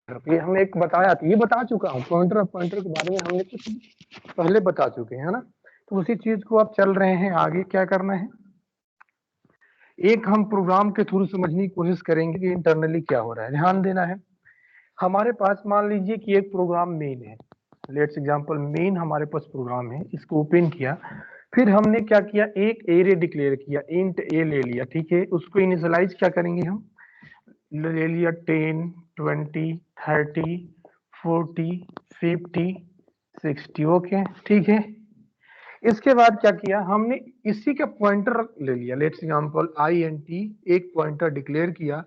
ये हमने एक बताया था, ये बता चुका हूँ पॉइंटर ऑफ पॉइंटर के बारे में हमने कुछ पहले बता चुके हैं, है ना। तो उसी चीज को आप चल रहे हैं आगे, क्या करना है, एक हम प्रोग्राम के थ्रू समझने की कोशिश करेंगे कि इंटरनली क्या हो रहा है। ध्यान देना है, हमारे पास मान लीजिए कि एक प्रोग्राम मेन है, लेट्स एग्जांपल मेन हमारे पास प्रोग्राम है, इसको ओपन किया, फिर हमने क्या किया, एक एरे डिक्लेयर किया, इंट ए ले लिया, ठीक है। उसको इनिशियलाइज क्या करेंगे हम, ले लिया 10 20 30 40 50 60, ओके ठीक है। इसके बाद क्या किया हमने, इसी का पॉइंटर ले लिया, लेट्स एग्जांपल INT, एक पॉइंटर डिक्लेयर किया,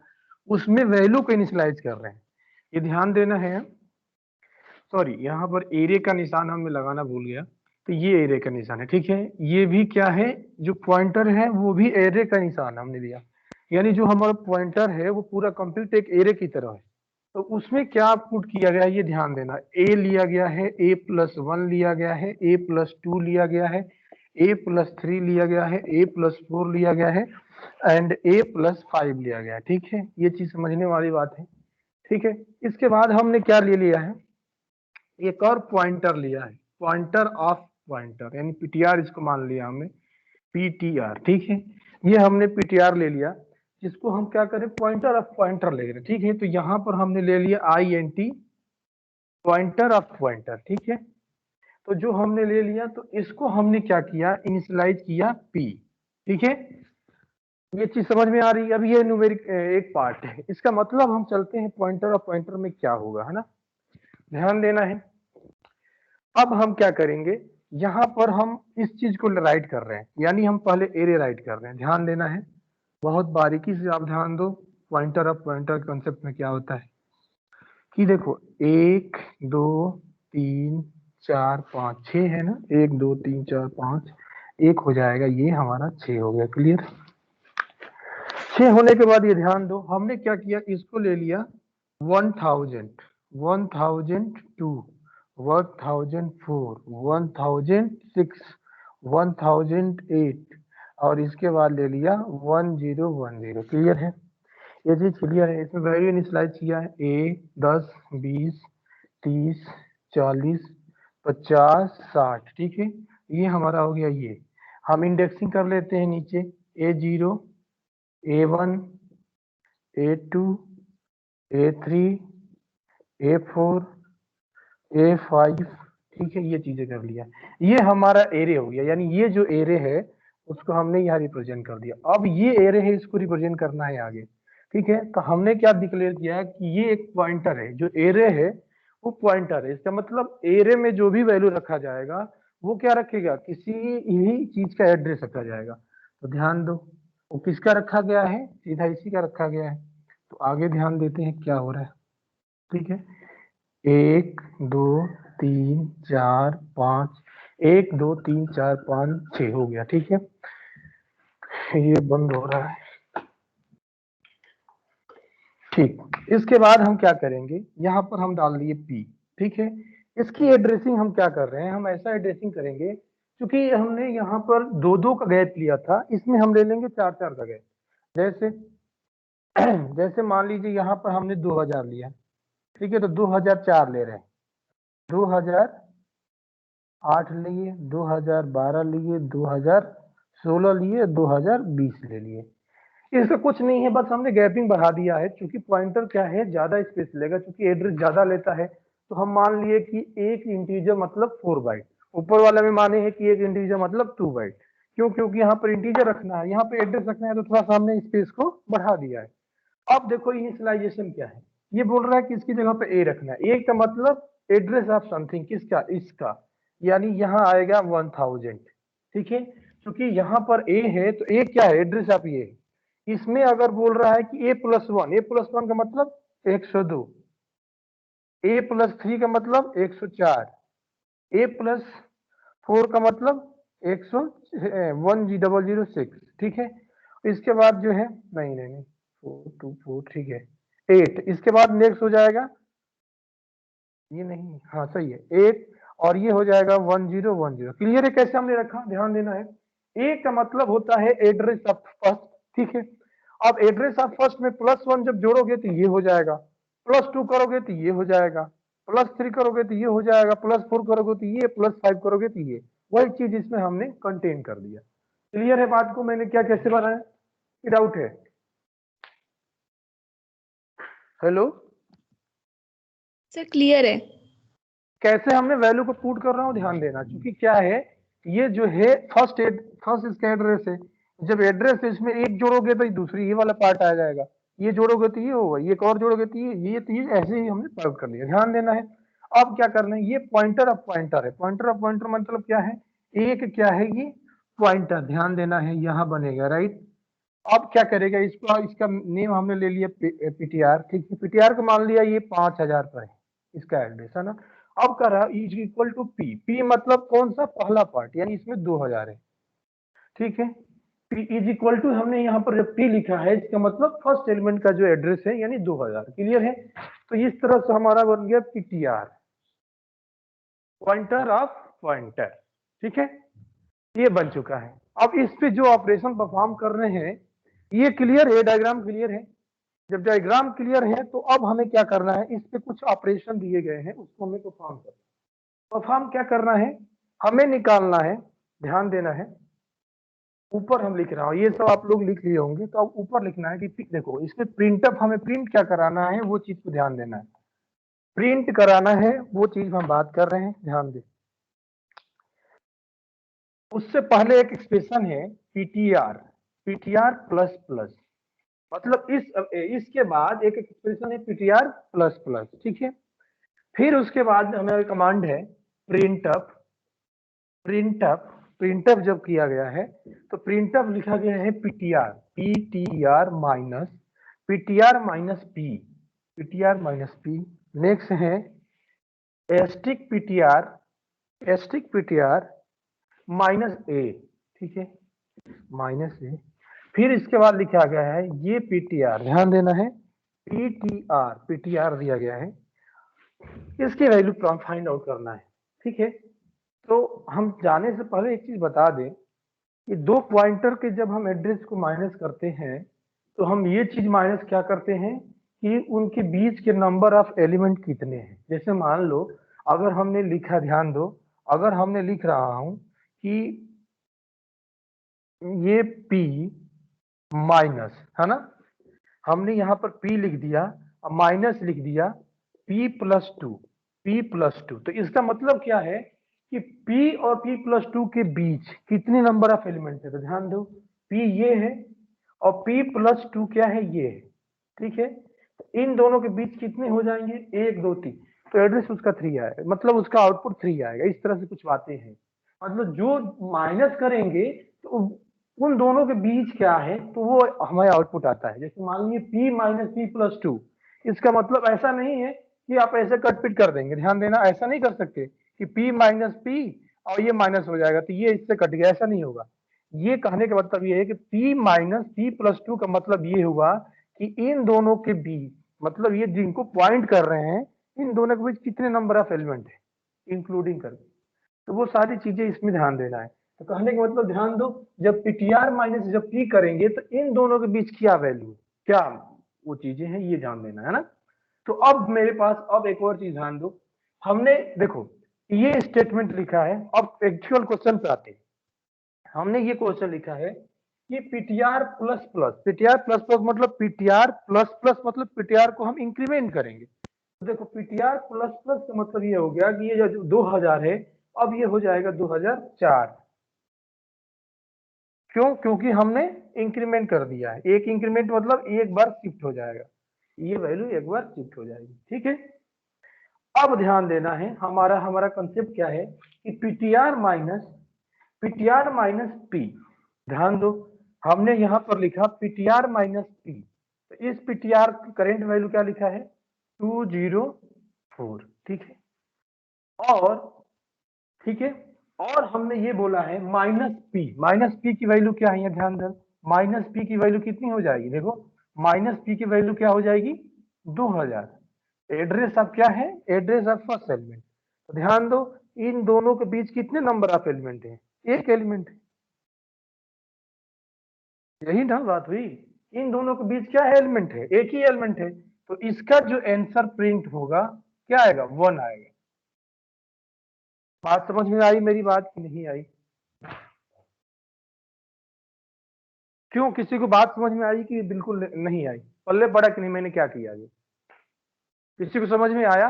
उसमें वैल्यू को इनिशियलाइज कर रहे हैं। ये ध्यान देना है, सॉरी यहाँ पर एरे का निशान हमें लगाना भूल गया, तो ये एरे का निशान है, ठीक है। ये भी क्या है, जो पॉइंटर है वो भी एरे का निशान हमने दिया, यानी जो हमारा पॉइंटर है वो पूरा कंप्लीट एक एरे की तरह है। तो उसमें क्या पुट किया गया है ये ध्यान देना, ए लिया गया है, A+1 लिया गया है, A+2 लिया गया है, A+3 लिया गया है, A+4 लिया गया है, एंड A+5 लिया गया है, ठीक है। ये चीज समझने वाली बात है, ठीक है। इसके बाद हमने क्या ले लिया है, एक और पॉइंटर लिया है, पॉइंटर ऑफ पॉइंटर, यानी PTR इसको मान लिया हमने, PTR, ठीक है। ये हमने PTR ले लिया, जिसको हम क्या करें, पॉइंटर ऑफ पॉइंटर ले रहे, ठीक है। तो यहाँ पर हमने ले लिया INT, पॉइंटर ऑफ पॉइंटर, ठीक है। तो जो हमने ले लिया, तो इसको हमने क्या किया, इनिशियलाइज किया P, ठीक है। ये चीज समझ में आ रही है। अब ये न्यूमेरिक एक पार्ट है, इसका मतलब हम चलते हैं पॉइंटर ऑफ पॉइंटर में क्या होगा, है ना। ध्यान देना है, अब हम क्या करेंगे, यहाँ पर हम इस चीज को राइट कर रहे हैं, यानी हम पहले एरे राइट कर रहे हैं। ध्यान देना है, बहुत बारीकी से आप ध्यान दो, पॉइंटर ऑफ पॉइंटर कॉन्सेप्ट में क्या होता है कि देखो, 1 2 3 4 5 6 है ना, 1 2 3 4 5, एक हो जाएगा, ये हमारा 6 हो गया, क्लियर। 6 होने के बाद ये ध्यान दो, हमने क्या किया, इसको ले लिया 1000 1002 1004 1006 1008, और इसके बाद ले लिया 1010, क्लियर है। ये चीज क्लियर है, इसमें वैल्यू इनिशियलाइज किया है, A 10 20 30 40 50 60, ठीक है। ये हमारा हो गया, ये हम इंडेक्सिंग कर लेते हैं नीचे, A0 A1 A2 A3 A4 A5, ठीक है। ये चीजें कर लिया, ये हमारा एरे हो गया, यानी ये जो एरे है उसको हमने यहाँ रिप्रेजेंट कर दिया। अब ये एरे है, इसको रिप्रेजेंट करना है आगे, ठीक है। तो हमने क्या डिक्लेयर किया है कि ये एक पॉइंटर है, जो एरे है वो पॉइंटर है, इसका मतलब एरे में जो भी वैल्यू रखा जाएगा वो क्या रखेगा, किसी ही चीज का एड्रेस रखा जाएगा। तो ध्यान दो, वो किसका रखा गया है, सीधा इसी का रखा गया है। तो आगे ध्यान देते हैं क्या हो रहा है, ठीक है। 1 2 3 4 5, 1 2 3 4 5 6 हो गया, ठीक है। ये बंद हो रहा है, ठीक। इसके बाद हम क्या करेंगे, यहाँ पर हम डाल दिए P, ठीक है। इसकी एड्रेसिंग हम क्या कर रहे हैं, हम ऐसा एड्रेसिंग करेंगे, क्योंकि हमने यहाँ पर 2 2 का गैप लिया था, इसमें हम ले लेंगे 4 4 का गैप। जैसे जैसे मान लीजिए यहाँ पर हमने 2000 लिया, ठीक है, तो 2004 ले रहे हैं, 2008 लिए, 2012 लिए, 2016 लिए, 2020 ले लिए। इसका कुछ नहीं है, बस हमने गैपिंग बढ़ा दिया है, क्योंकि पॉइंटर क्या है, ज्यादा स्पेस लेगा, क्योंकि एड्रेस ज्यादा लेता है। तो हम मान लिए कि एक इंटीजर मतलब 4 बाइट, ऊपर वाला में माने हैं कि एक इंटीजर मतलब 2 बाइट। क्यों, क्योंकि यहाँ पर इंटीजर रखना है, यहाँ पे एड्रेस रखना है, तो थोड़ा सा हमने स्पेस को बढ़ा दिया है। अब देखो इनिशियलाइजेशन क्या है, ये बोल रहा है कि इसकी जगह पे ए रखना है, ए का मतलब एड्रेस ऑफ समथिंग, किसका, इसका, यानी यहाँ आएगा 1000, ठीक है। क्योंकि यहाँ पर ए है, तो ए क्या है, एड्रेस ऑफ ये। इसमें अगर बोल रहा है कि A+1 का मतलब 102, A+3 का मतलब 104, A+4 का मतलब 1006, ठीक है। इसके बाद जो है, नहीं नहीं नहीं, 424, ठीक है, 8, इसके बाद नेक्स्ट हो जाएगा, ये नहीं, हाँ सही है, 8, और ये हो जाएगा 1010, क्लियर है कैसे हमने रखा, ध्यान देना है। ए का मतलब होता है एड्रेस ऑफ फर्स्ट, ठीक है। अब एड्रेस ऑफ फर्स्ट में +1 जब जोड़ोगे तो ये हो जाएगा, +2 करोगे तो ये हो जाएगा, +3 करोगे तो ये हो जाएगा, +4 करोगे तो ये, +5 करोगे तो ये। वही चीज इसमें हमने कंटेन कर दिया। क्लियर है बात को मैंने क्या कैसे बनाया? डाउट है? हेलो, सर क्लियर है। कैसे हमने वैल्यू को पुट कर रहा हूँ ध्यान देना, क्योंकि क्या है ये जो है फर्स्ट इसका एड्रेस है। जब एड्रेस है इसमें एक जोड़ोगे तो दूसरी ये वाला पार्ट आ जाएगा, ये जोड़ोगे तो ये होगा, ये एक और जोड़ोगे तो ये तो ये ऐसे ही हमने सॉल्व कर लिया। ध्यान देना है। अब क्या करना है, ये पॉइंटर ऑफ पॉइंटर है। पॉइंटर ऑफ पॉइंटर मतलब क्या है, एक क्या है ये पॉइंटर, ध्यान देना है यहाँ बनेगा, राइट। अब क्या करेगा, इसको इसका नेम हमने ले लिया पीटीआर, ठीक है। पीटीआर को मान लिया ये 5000 पर है इसका एड्रेस, है ना। अब कर रहा is equal to P, P मतलब कौन सा, पहला पार्ट, यानी इसमें 2000 है, ठीक है। पी इज इक्वल टू, हमने यहाँ पर जब पी लिखा है इसका मतलब फर्स्ट एलिमेंट का जो एड्रेस है यानी 2000। क्लियर है? तो इस तरह से हमारा बन गया पीटीआर, पॉइंटर ऑफ पॉइंटर, ठीक है। ये बन चुका है। अब इस पे जो ऑपरेशन परफॉर्म कर रहे हैं ये क्लियर है, डायग्राम क्लियर है। जब डायग्राम क्लियर है तो अब हमें क्या करना है, इस पे कुछ ऑपरेशन दिए गए हैं उसको हमें परफॉर्म करना है। परफॉर्म क्या करना है, हमें निकालना है, ध्यान देना है। ऊपर हम लिख रहा हूं, ये सब आप लोग लिख लिए होंगे, तो अब ऊपर लिखना है कि देखो इसमें प्रिंटअप, हमें प्रिंट क्या कराना है वो चीज को ध्यान देना है। प्रिंट कराना है वो चीज हम बात कर रहे हैं, ध्यान दे। उससे पहले एक एक्सप्रेशन है पीटीआर, पीटीआर प्लस प्लस, मतलब इसके बाद एक एक्सप्रेशन है पीटीआर प्लस प्लस, ठीक है। फिर उसके बाद हमारा कमांड है प्रिंटअप, प्रिंटअप, प्रिंटअप जब किया गया है तो प्रिंटअप लिखा गया है PTR, PTR minus, PTR minus P, PTR minus P. Next है asterisk PTR, asterisk PTR minus A, ठीक है, माइनस ए। फिर इसके बाद लिखा गया है ये पीटीआर, ध्यान देना है, पीटीआर, पीटीआर दिया गया है, इसकी वैल्यू फाइंड आउट करना है, ठीक है। तो हम जाने से पहले एक चीज बता दें, ये दो पॉइंटर के जब हम एड्रेस को माइनस करते हैं तो हम ये चीज माइनस क्या करते हैं कि उनके बीच के नंबर ऑफ एलिमेंट कितने हैं। जैसे मान लो अगर हमने लिखा, ध्यान दो, अगर हमने लिख रहा हूं कि ये P माइनस, है ना, हमने यहाँ पर P लिख दिया और माइनस लिख दिया P plus two, P plus two, तो इसका मतलब क्या है कि P और P प्लस टू के बीच कितने नंबर ऑफ एलिमेंट है, तो ध्यान दो P ये है और P प्लस टू क्या है, ये है, ठीक है। तो इन दोनों के बीच कितने हो जाएंगे, 1 2 3, तो एड्रेस उसका 3 आएगा, मतलब उसका आउटपुट 3 आएगा। इस तरह से कुछ बातें हैं, मतलब जो माइनस करेंगे तो उन दोनों के बीच क्या है तो वो हमारा आउटपुट आता है। जैसे मान लीजिए P minus P plus two, इसका मतलब ऐसा नहीं है कि आप ऐसे कट पिट कर देंगे, ध्यान देना, ऐसा नहीं कर सकते कि P माइनस P और ये माइनस हो जाएगा तो ये इससे कट गया, ऐसा नहीं होगा। ये कहने का मतलब ये है कि P minus P plus two का मतलब ये हुआ कि इन दोनों के बीच, मतलब ये जिनको पॉइंट कर रहे हैं इन दोनों के बीच कितने नंबर ऑफ एलिमेंट है इंक्लूडिंग करके, तो वो सारी चीजें इसमें ध्यान देना है। तो कहने का मतलब ध्यान दो, जब पीटीआर माइनस जब पी करेंगे तो इन दोनों के बीच क्या वैल्यू, क्या वो चीजें हैं, ये ध्यान देना है ना। तो अब मेरे पास अब एक और चीज ध्यान दो, हमने देखो ये स्टेटमेंट लिखा है, अब एक्चुअल क्वेश्चन पे आते हैं। हमने ये क्वेश्चन लिखा है कि PTR plus plus, PTR plus plus मतलब पीटीआर प्लस प्लस मतलब पीटीआर को हम इंक्रीमेंट करेंगे। तो देखो पीटीआर प्लस प्लस का मतलब ये हो गया कि ये जो 2000 है अब ये हो जाएगा 2004, क्यों, क्योंकि हमने इंक्रीमेंट कर दिया है, एक इंक्रीमेंट मतलब एक बार शिफ्ट हो जाएगा, ये वैल्यू एक बार शिफ्ट हो जाएगी, ठीक है। अब ध्यान देना है, हमारा हमारा कंसेप्ट क्या है कि पीटीआर माइनस पी, ध्यान दो हमने यहां पर लिखा पीटीआर माइनस पी, तो इस पीटीआर की करेंट वैल्यू क्या लिखा है 204, ठीक है। और ठीक है, और हमने ये बोला है माइनस पी की वैल्यू क्या है, ध्यान दो माइनस पी की वैल्यू कितनी हो जाएगी, देखो माइनस पी की वैल्यू क्या हो जाएगी 2000, एड्रेस ऑफ क्या है, एड्रेस ऑफ फर्स्ट एलिमेंट। तो ध्यान दो इन दोनों के बीच कितने नंबर ऑफ एलिमेंट है, एक एलिमेंट है, यही ना बात हुई, इन दोनों के बीच क्या एलिमेंट है, एक ही एलिमेंट है। तो इसका जो आंसर प्रिंट होगा क्या आएगा, 1 आएगा। बात समझ में आई मेरी बात की नहीं आई? क्यों, किसी को बात समझ में आई कि बिल्कुल नहीं आई? पल्ले पड़ा कि नहीं मैंने क्या किया? ये किसी को समझ में आया?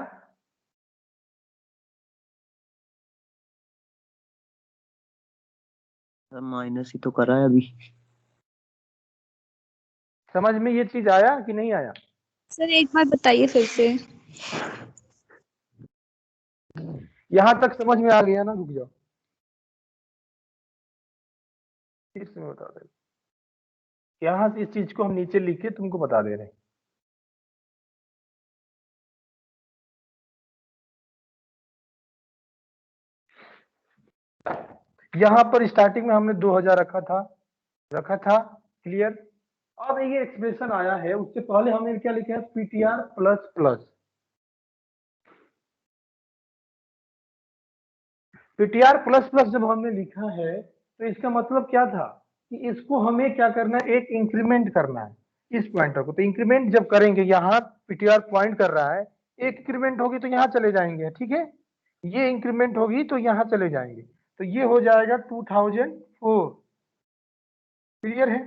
माइनस ही तो करा है अभी। समझ में ये चीज आया कि नहीं आया? सर एक बार बताइए फिर से। यहां तक समझ में आ गया ना? रुक जाओ, फिर से मैं बता दे। यहां से इस चीज को हम नीचे लिख के तुमको बता दे रहे हैं। यहां पर स्टार्टिंग में हमने 2000 रखा था, क्लियर। अब ये एक्सप्रेशन आया है, उससे पहले हमने क्या लिखा है, PTR plus plus. PTR plus plus जब हमने लिखा है तो इसका मतलब क्या था कि इसको हमें क्या करना है, एक इंक्रीमेंट करना है इस पॉइंटर को। तो इंक्रीमेंट जब करेंगे, यहाँ पीटीआर पॉइंट कर रहा है, एक इंक्रीमेंट होगी तो यहाँ चले जाएंगे, ठीक है। ये इंक्रीमेंट होगी तो यहाँ चले जाएंगे, तो ये हो जाएगा 2004। क्लियर है?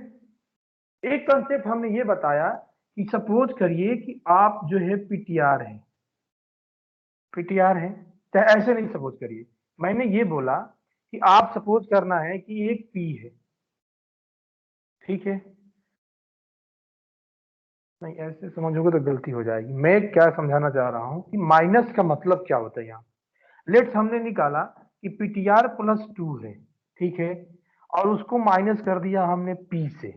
एक कंसेप्ट हमने ये बताया कि सपोज करिए कि आप जो है पीटीआर है, चाहे ऐसे नहीं सपोज करिए, मैंने ये बोला कि आप सपोज करना है कि एक पी है, ठीक है। नहीं ऐसे समझोगे तो गलती हो जाएगी। मैं क्या समझाना चाह रहा हूं कि माइनस का मतलब क्या होता है। यहाँ लेट्स हमने निकाला कि पीटीआर प्लस 2 है, ठीक है, और उसको माइनस कर दिया हमने पी से।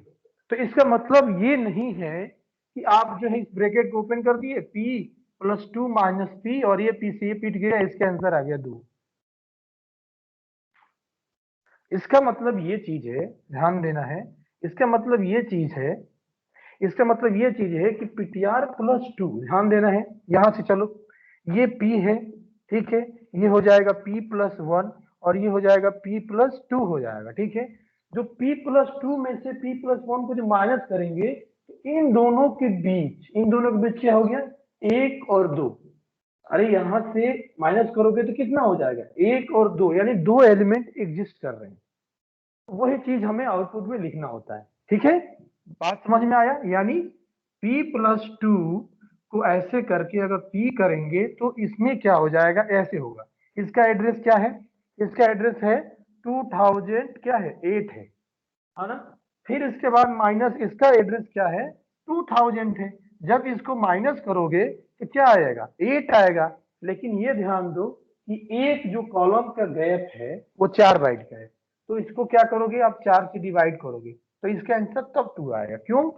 तो इसका मतलब ये नहीं है कि आप जो है इस ब्रैकेट को ओपन कर दिए, पी प्लस 2 माइनस पी, और ये पी से ये पीट गया, इसका आंसर आ गया 2। इसका मतलब ये चीज है, ध्यान देना है, इसका मतलब ये चीज है, इसका मतलब ये चीज है कि पीटीआर प्लस 2, ध्यान देना है। यहां से चलो, ये P है, ठीक है, ये हो जाएगा P प्लस 1 और ये हो जाएगा P प्लस 2 हो जाएगा, ठीक है। जो P प्लस 2 में से P प्लस 1 को जो माइनस करेंगे तो इन दोनों के बीच क्या हो गया, 1 और 2। अरे यहां से माइनस करोगे तो कितना हो जाएगा, 1 और 2, यानी 2 एलिमेंट एग्जिस्ट कर रहे हैं। वही चीज हमें आउटपुट में लिखना होता है, ठीक है। बात समझ में आया? यानी P प्लस 2 को ऐसे करके अगर P करेंगे तो इसमें क्या हो जाएगा, ऐसे होगा। इसका एड्रेस क्या है, इसका एड्रेस है 2000 क्या है, 8 है ना। फिर इसके बाद माइनस इसका एड्रेस क्या है, 2000 है। जब इसको माइनस करोगे तो क्या आएगा, 8 आएगा। लेकिन ये ध्यान दो कि एक जो कॉलम का गैप है वो 4 बाइट का है, तो इसको क्या करोगे आप, 4 से डिवाइड करोगे तो इसका आंसर तब 2 आएगा। क्यों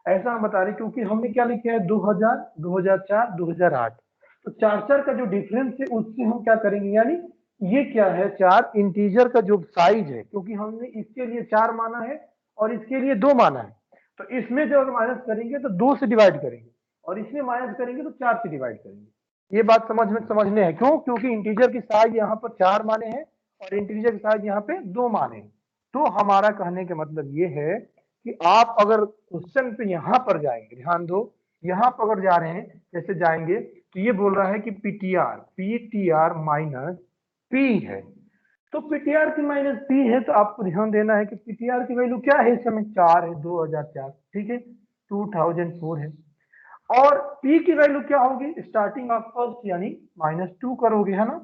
ऐसा हम बता रहे, क्योंकि हमने क्या लिखा है, 2000, 2004, 2008। तो 4 का जो डिफरेंस है उससे हम क्या करेंगे, यानी ये क्या है, 4 इंटीजर का जो साइज है, क्योंकि हमने इसके लिए 4 माना है और इसके लिए 2 माना है, तो इसमें जब माइनस करेंगे तो 2 से डिवाइड करेंगे और इसमें माइनस करेंगे तो 4 से डिवाइड करेंगे। ये बात समझने है। क्यों, क्योंकि इंटीजर की साइज यहाँ पर 4 माने हैं और इंटीजर की साइज यहाँ पे 2 माने हैं। तो हमारा कहने का मतलब ये है कि आप अगर क्वेश्चन पे यहाँ पर जाएंगे, ध्यान दो, यहाँ पर अगर जा रहे हैं, जैसे जाएंगे तो ये बोल रहा है कि पीटीआर माइनस पी है, तो पीटीआर की माइनस पी है, तो आपको ध्यान देना है कि पीटीआर की वैल्यू क्या है, इस समय 4 है, 2004, ठीक है, 2004 है। और पी की वैल्यू क्या होगी, स्टार्टिंग ऑफ फर्स्ट यानी -2 करोगे, है ना,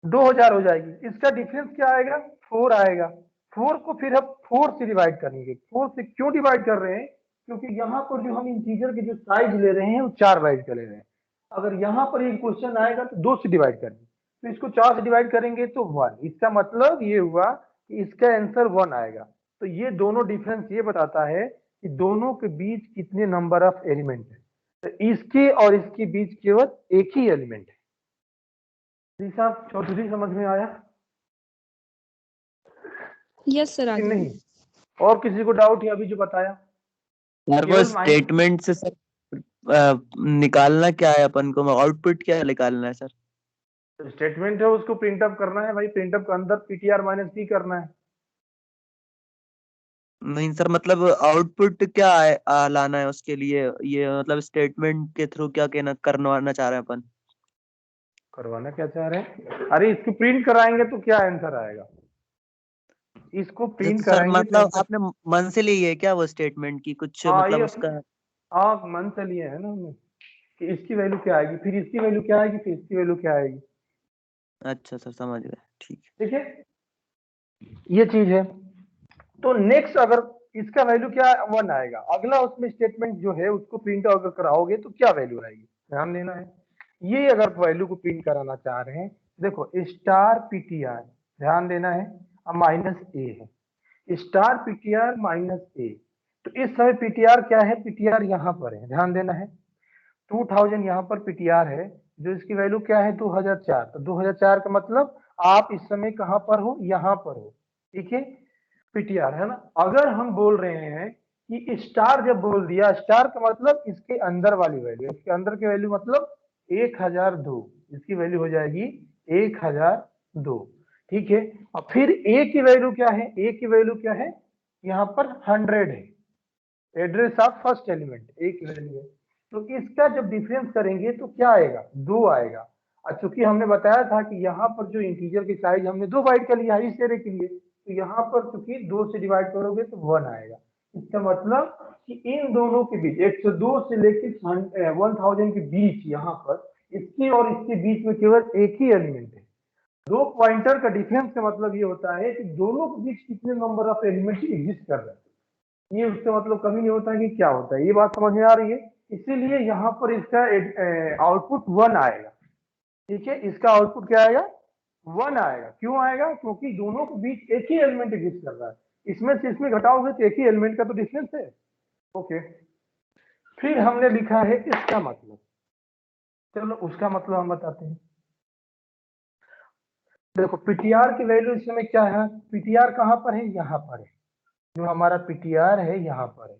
2000 हो जाएगी। इसका डिफरेंस क्या आएगा, 4 आएगा। 4 को फिर हम 4 से डिवाइड करेंगे। 4 से क्यों डिवाइड कर रहे हैं, क्योंकि यहाँ पर जो हम इंटीजर के जो साइज ले रहे हैं वो 4 बाइट का ले रहे हैं। अगर यहाँ पर एक क्वेश्चन आएगा तो 2 से डिवाइड करेंगे, तो इसको 4 से डिवाइड करेंगे तो 1। इसका मतलब ये हुआ कि इसका आंसर 1 आएगा। तो ये दोनों डिफरेंस ये बताता है कि दोनों के बीच कितने नंबर ऑफ एलिमेंट है। तो इसके और इसके बीच केवल एक ही एलिमेंट है। साहब चौधरी समझ में आया? यस सर, आ गया। नहीं, और किसी को डाउट है अभी जो बताया? सर वो स्टेटमेंट से सर निकालना क्या है अपन को, आउटपुट क्या निकालना है सर? स्टेटमेंट है उसको प्रिंट अप करना है भाई, प्रिंट अप के अंदर पीटीआर माइनस पी करना है। नहीं सर, मतलब आउटपुट क्या लाना है उसके लिए, ये मतलब स्टेटमेंट के थ्रू क्या कहना करवाना चाह रहे हैं अपन? करवाना क्या चाह रहे हैं? अरे इसको प्रिंट कराएंगे तो क्या आंसर आएगा? इसको अच्छा प्रिंट तो सर कराएंगे तो मतलब आंसर। आपने मन से ली है क्या वो स्टेटमेंट की कुछ हाँ मतलब ये उसका? आप मन से लिए है ना हमने, कि इसकी वैल्यू क्या आएगी, फिर इसकी वैल्यू क्या आएगी, फिर इसकी वैल्यू क्या आएगी। अच्छा सर समझ गए, ठीक है। ठीक है, ये चीज है। तो नेक्स्ट अगर इसका वैल्यू क्या 1 आएगा, अगला उसमें स्टेटमेंट जो है उसको प्रिंट अगर कराओगे तो क्या वैल्यू आएगी, ध्यान देना है। ये अगर वैल्यू को प्रिंट कराना चाह रहे हैं, देखो स्टार पीटीआर, ध्यान देना है, अब माइनस ए है, स्टार पीटीआर माइनस ए। तो इस समय पीटीआर क्या है, पीटीआर यहाँ पर है, ध्यान देना है। 2000 यहाँ पर पीटीआर है, जो इसकी वैल्यू क्या है 2004। तो 2004 का मतलब आप इस समय कहाँ पर हो, यहाँ पर हो। ठीक है, पीटीआर है ना। अगर हम बोल रहे हैं कि स्टार, जब बोल दिया स्टार का मतलब इसके अंदर वाली वैल्यू, इसके अंदर की वैल्यू मतलब 1002, इसकी वैल्यू हो जाएगी 1002। ठीक है, और फिर ए की वैल्यू क्या है, ए की वैल्यू क्या है, यहाँ पर 100 है, एड्रेस ऑफ फर्स्ट एलिमेंट ए की वैल्यू है। तो इसका जब डिफरेंस करेंगे तो क्या आएगा, 2 आएगा। और चूंकि हमने बताया था कि यहाँ पर जो इंटीजर की साइज हमने 2 बाइट का लिया है इस एरे के लिए, तो यहाँ पर चूंकि 2 से डिवाइड करोगे तो 1 आएगा। इसका मतलब कि इन दोनों के बीच 102 से लेकर 1000 के बीच, यहाँ पर इसके और इसके बीच में केवल एक ही एलिमेंट है। 2 पॉइंटर का डिफरेंस का मतलब ये होता है कि दोनों के बीच कितने नंबर ऑफ एलिमेंट एग्जिस्ट कर रहे हैं। ये उसका मतलब कभी नहीं होता है कि क्या होता है, ये बात समझ में आ रही है। इसीलिए यहाँ पर इसका आउटपुट 1 आएगा। ठीक है, इसका आउटपुट क्या आएगा, 1 आएगा। क्यों आएगा, क्योंकि दोनों के बीच एक ही एलिमेंट एग्जिस्ट कर रहा है। इसमें से इसमें घटाओगे तो एक ही एलिमेंट का तो डिफरेंस है। ओके, फिर हमने लिखा है इसका मतलब, चलो उसका मतलब हम बताते हैं। देखो पीटीआर की वैल्यू इस समय क्या है, पीटीआर कहाँ पर है, यहाँ पर है, जो हमारा पीटीआर है यहाँ पर है।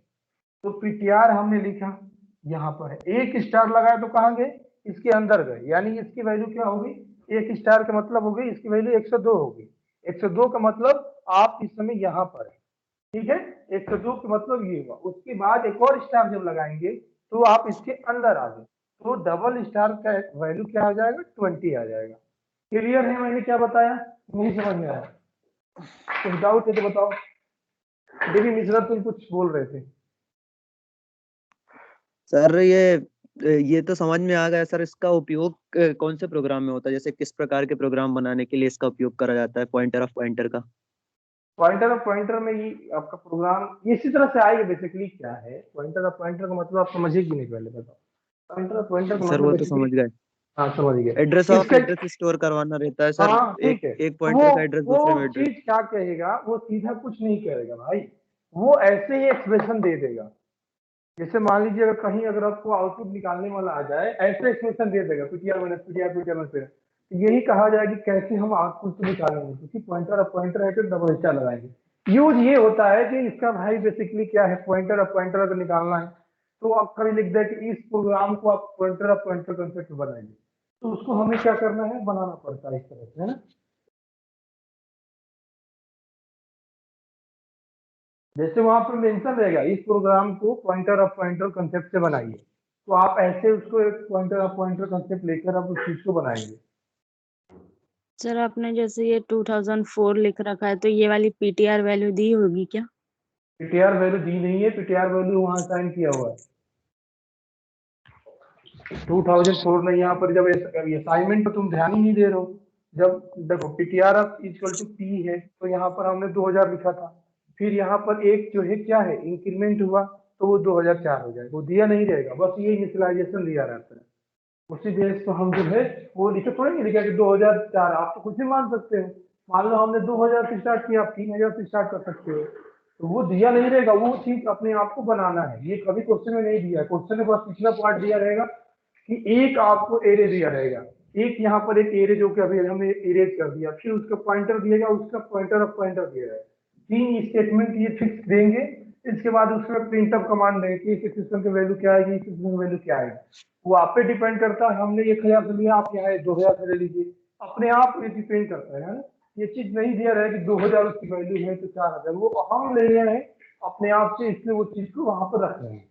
तो पीटीआर हमने लिखा यहाँ पर है, एक स्टार लगाया तो कहाँ गए, इसके अंदर गए, यानी इसकी वैल्यू क्या होगी, एक स्टार का मतलब हो गई इसकी वैल्यू 102 होगी। 102 का मतलब आप इस समय यहाँ पर है। ठीक है, 102 का मतलब ये हुआ। उसके बाद एक और स्टार जब लगाएंगे तो आप इसके अंदर आ गए, तो डबल स्टार का वैल्यू क्या आ जाएगा, 20 आ जाएगा। क्लियर है, मैंने क्या बताया, नहीं समझ में आया, कुछ डाउट है तो बताओ। देवी मिश्रा तुम कुछ बोल रहे थे। सर ये तो समझ में आ गया सर। इसका उपयोग कौन से प्रोग्राम में होता है, जैसे किस प्रकार के प्रोग्राम बनाने के लिए इसका उपयोग करा जाता है पॉइंटर ऑफ पॉइंटर का? पॉइंटर ऑफ पॉइंटर में ही आपका प्रोग्राम इसी तरह से आएगा। बेसिकली क्या है पॉइंटर ऑफ पॉइंटर का मतलब, आप समझिए कि नहीं, पहले बताओ। पॉइंटर ऑफ पॉइंटर का सर मतलब वो तो बेसिकली, समझ गए, हाँ समझ एड्रेस गए ऑफ इसका। एड्रेस स्टोर करवाना रहता है सर। हाँ एक ठीक है, एक तो पॉइंटर का एड्रेस दूसरे में वो एड्रेस। चीज क्या कहेगा, वो सीधा कुछ नहीं करेगा भाई, वो ऐसे ही एक्सप्रेशन दे देगा। जैसे मान लीजिए अगर कहीं अगर आपको आउटपुट निकालने वाला आ जाए, ऐसे एक्सप्रेशन दे देगा, PTR minus PTR PTR minus PTR. तो यही कहा जाए कि कैसे हम आउटपुट को निकालेंगे, क्योंकि पॉइंटर और पॉइंटर है तो डबल स्टार लगाएंगे। यूज ये होता है कि इसका भाई बेसिकली क्या है, पॉइंटर और पॉइंटर अगर निकालना है तो आप कभी लिख दे कि इस प्रोग्राम को आप पॉइंटर और पॉइंटर कंसेप्ट बनाइए, तो उसको हमें क्या करना है, बनाना पड़ता है इस तरह से, है ना। जैसे वहां पर मेंशन रहेगा इस प्रोग्राम को पॉइंटर ऑफ पॉइंटर कंसेप्ट से बनाइए, तो आप ऐसे उसको एक पॉइंटर ऑफ पॉइंटर कंसेप्ट लेकर आप उस चीज को बनाएंगे। सर आपने जैसे ये 2004 लिख रखा है तो ये वाली पीटीआर वैल्यू दी होगी क्या? पीटीआर वैल्यू दी नहीं है, पीटीआर वैल्यू वहां साइन किया हुआ है 2004 में। यहाँ पर जब असाइनमेंट पर तुम ध्यान ही नहीं दे रहे हो। जब देखो पीटीआर इक्वल टू पी है, तो यहाँ पर हमने 2000 लिखा था, फिर यहाँ पर एक जो है क्या है, इंक्रीमेंट हुआ, तो वो 2004 हो जाएगा, वो दिया नहीं रहेगा, बस ये इनिशियलाइजेशन दिया रहता है। उसी बेस पर हम जो है वो लिखे थोड़े नहीं लिखा कि 2004, आप तो कुछ भी मान सकते हो। मान लो हमने 2000 से स्टार्ट किया, आप 3000 से स्टार्ट कर सकते हो, तो वो दिया नहीं रहेगा, वो चीज अपने आप को बनाना है। ये कभी क्वेश्चन में नहीं दिया, क्वेश्चन में बस पिछला पार्ट दिया रहेगा कि एक आपको एरे दिया रहेगा, एक यहाँ पर एक एरे जो कि अभी हमने इरेज कर दिया, फिर उसका पॉइंटर दिएगा, उसका पॉइंटर ऑफ पॉइंटर दिया है। 3 स्टेटमेंट ये फिक्स देंगे। इसके बाद उसमें प्रिंट ऑफ कमांड देंगे कि इस सिस्टम की वैल्यू क्या आएगी, इस सिस्टम की वैल्यू क्या आएगी। वो आप पे डिपेंड करता है, हमने 1000 से लिया, आप यहाँ 2000 से ले लीजिए, अपने आप ये डिपेंड करता है ना। ये चीज नहीं दिया रहा है कि 2000 उसकी वैल्यू है तो 4000, वो हम ले रहे हैं अपने आप से, इसलिए वो चीज को वहां पर रख रहे हैं।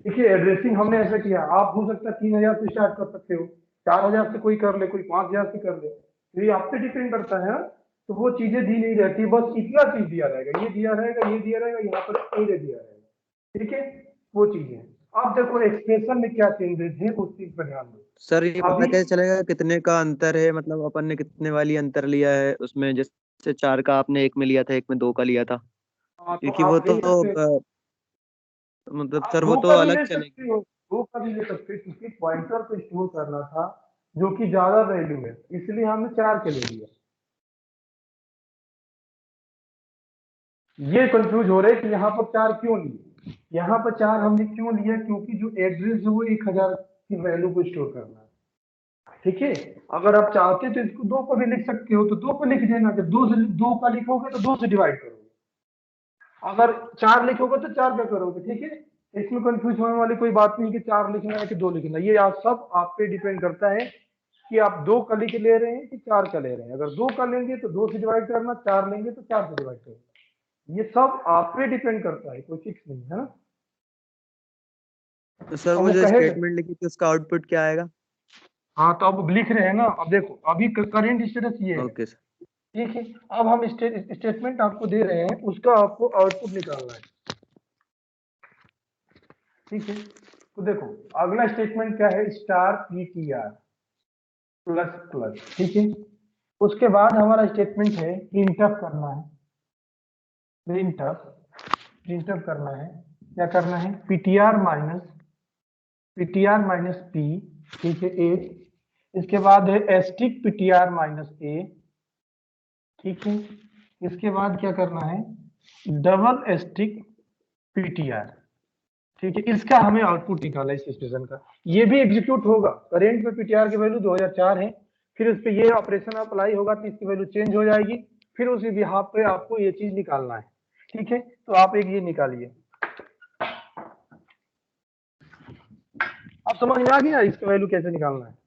देखिए एड्रेसिंग हमने ऐसा किया, आप हो सकता है 3000 से स्टार्ट कर सकते हो, 4000 से कोई कर ले, कोई 5000 से कर ले, तो ये आप पे डिपेंड करता है ना। तो वो चीजें दी नहीं रहती, बस इतना चीज दिया रहेगा, ये दिया रहेगा, ये दिया रहेगा, यहाँ पर ये दिया रहेगा, ठीक है, वो चीजें। अब देखो एक्सप्रेशन में क्या चेंजेस है उस चीज पर ध्यान दो। सर ये पता अभी कैसे चलेगा कितने का अंतर है, मतलब अपन ने कितने वाली अंतर लिया है उसमें, जैसे 4 का आपने 1 में लिया था, 1 में 2 का लिया था, तो क्योंकि वो आप तो देख सकते हो, मतलब आप सर वो दो तो का भी अलग ले चलेगी। सकते हो, दो का भी ले सकते हो, क्योंकि पॉइंटर को स्टोर करना था जो कि ज्यादा वैल्यू है, इसलिए हमने 4 के ले लिया। ये कंफ्यूज हो रहे हैं कि यहाँ पर 4 क्यों लिए, यहाँ पर 4 हमने क्यों लिया, क्योंकि जो एड्रेस है वो 1000 की वैल्यू को स्टोर करना है, ठीक है। अगर आप चाहते तो इसको 2 पर भी लिख सकते हो, तो 2 पर लिख देना, जब 2 से 2 का लिखोगे तो 2 से डिवाइड करोगे, अगर 4 लिखोगे तो 4 का करोगे, ठीक है। इसमें कंफ्यूज होने वाली कोई बात नहीं कि 4 लिखना है कि 2 लिखना है, ये आप सब आप पे डिपेंड करता है कि आप 2 का लिख ले रहे हैं कि 4 का ले रहे हैं। अगर 2 का लेंगे तो 2 से डिवाइड करना, 4 लेंगे तो 4 से डिवाइड करना, ये सब आप पे डिपेंड करता है, कोई फिक्स नहीं है ना। तो सर अब वो वो जो कहेगा, स्टेटमेंट लिखी थी उसका आउटपुट क्या आएगा? हाँ तो अब लिख रहे हैं ना, अब देखो अभी करेंट स्टेटस ये है, ओके सर। ठीक है। अब हम स्टेटमेंट आपको दे रहे हैं, उसका आपको आउटपुट निकालना है, ठीक है। तो देखो अगला स्टेटमेंट क्या है, स्टार पीटीआर प्लस प्लस, ठीक है। उसके बाद हमारा स्टेटमेंट है प्रिंटअप करना है, प्रिंटअप करना है, क्या करना है, पीटीआर माइनस पी, ठीक है, ए। इसके बाद है एस्टिक पीटीआर माइनस ए, ठीक है। इसके बाद क्या करना है, डबल एस्टिक पीटीआर, ठीक है। इसका हमें आउटपुट निकाला है इस स्टेशन का, ये भी एग्जीक्यूट होगा। करेंट में पीटीआर की वैल्यू 2004 है, फिर उस पर ये ऑपरेशन अप्लाई होगा तो इसकी वैल्यू चेंज हो जाएगी, फिर उसी बिहाफ पे आपको ये चीज निकालना है, ठीक है। तो आप एक ये निकालिए, अब समझ में आ गया इसका वैल्यू कैसे निकालना है।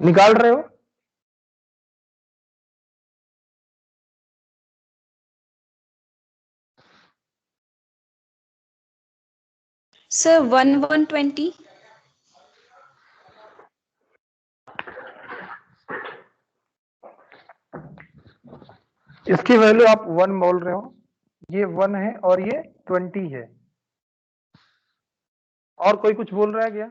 निकाल रहे हो, सर 1120। इसकी वैल्यू आप 1 बोल रहे हो, ये 1 है और ये 20 है, और कोई कुछ बोल रहा है क्या?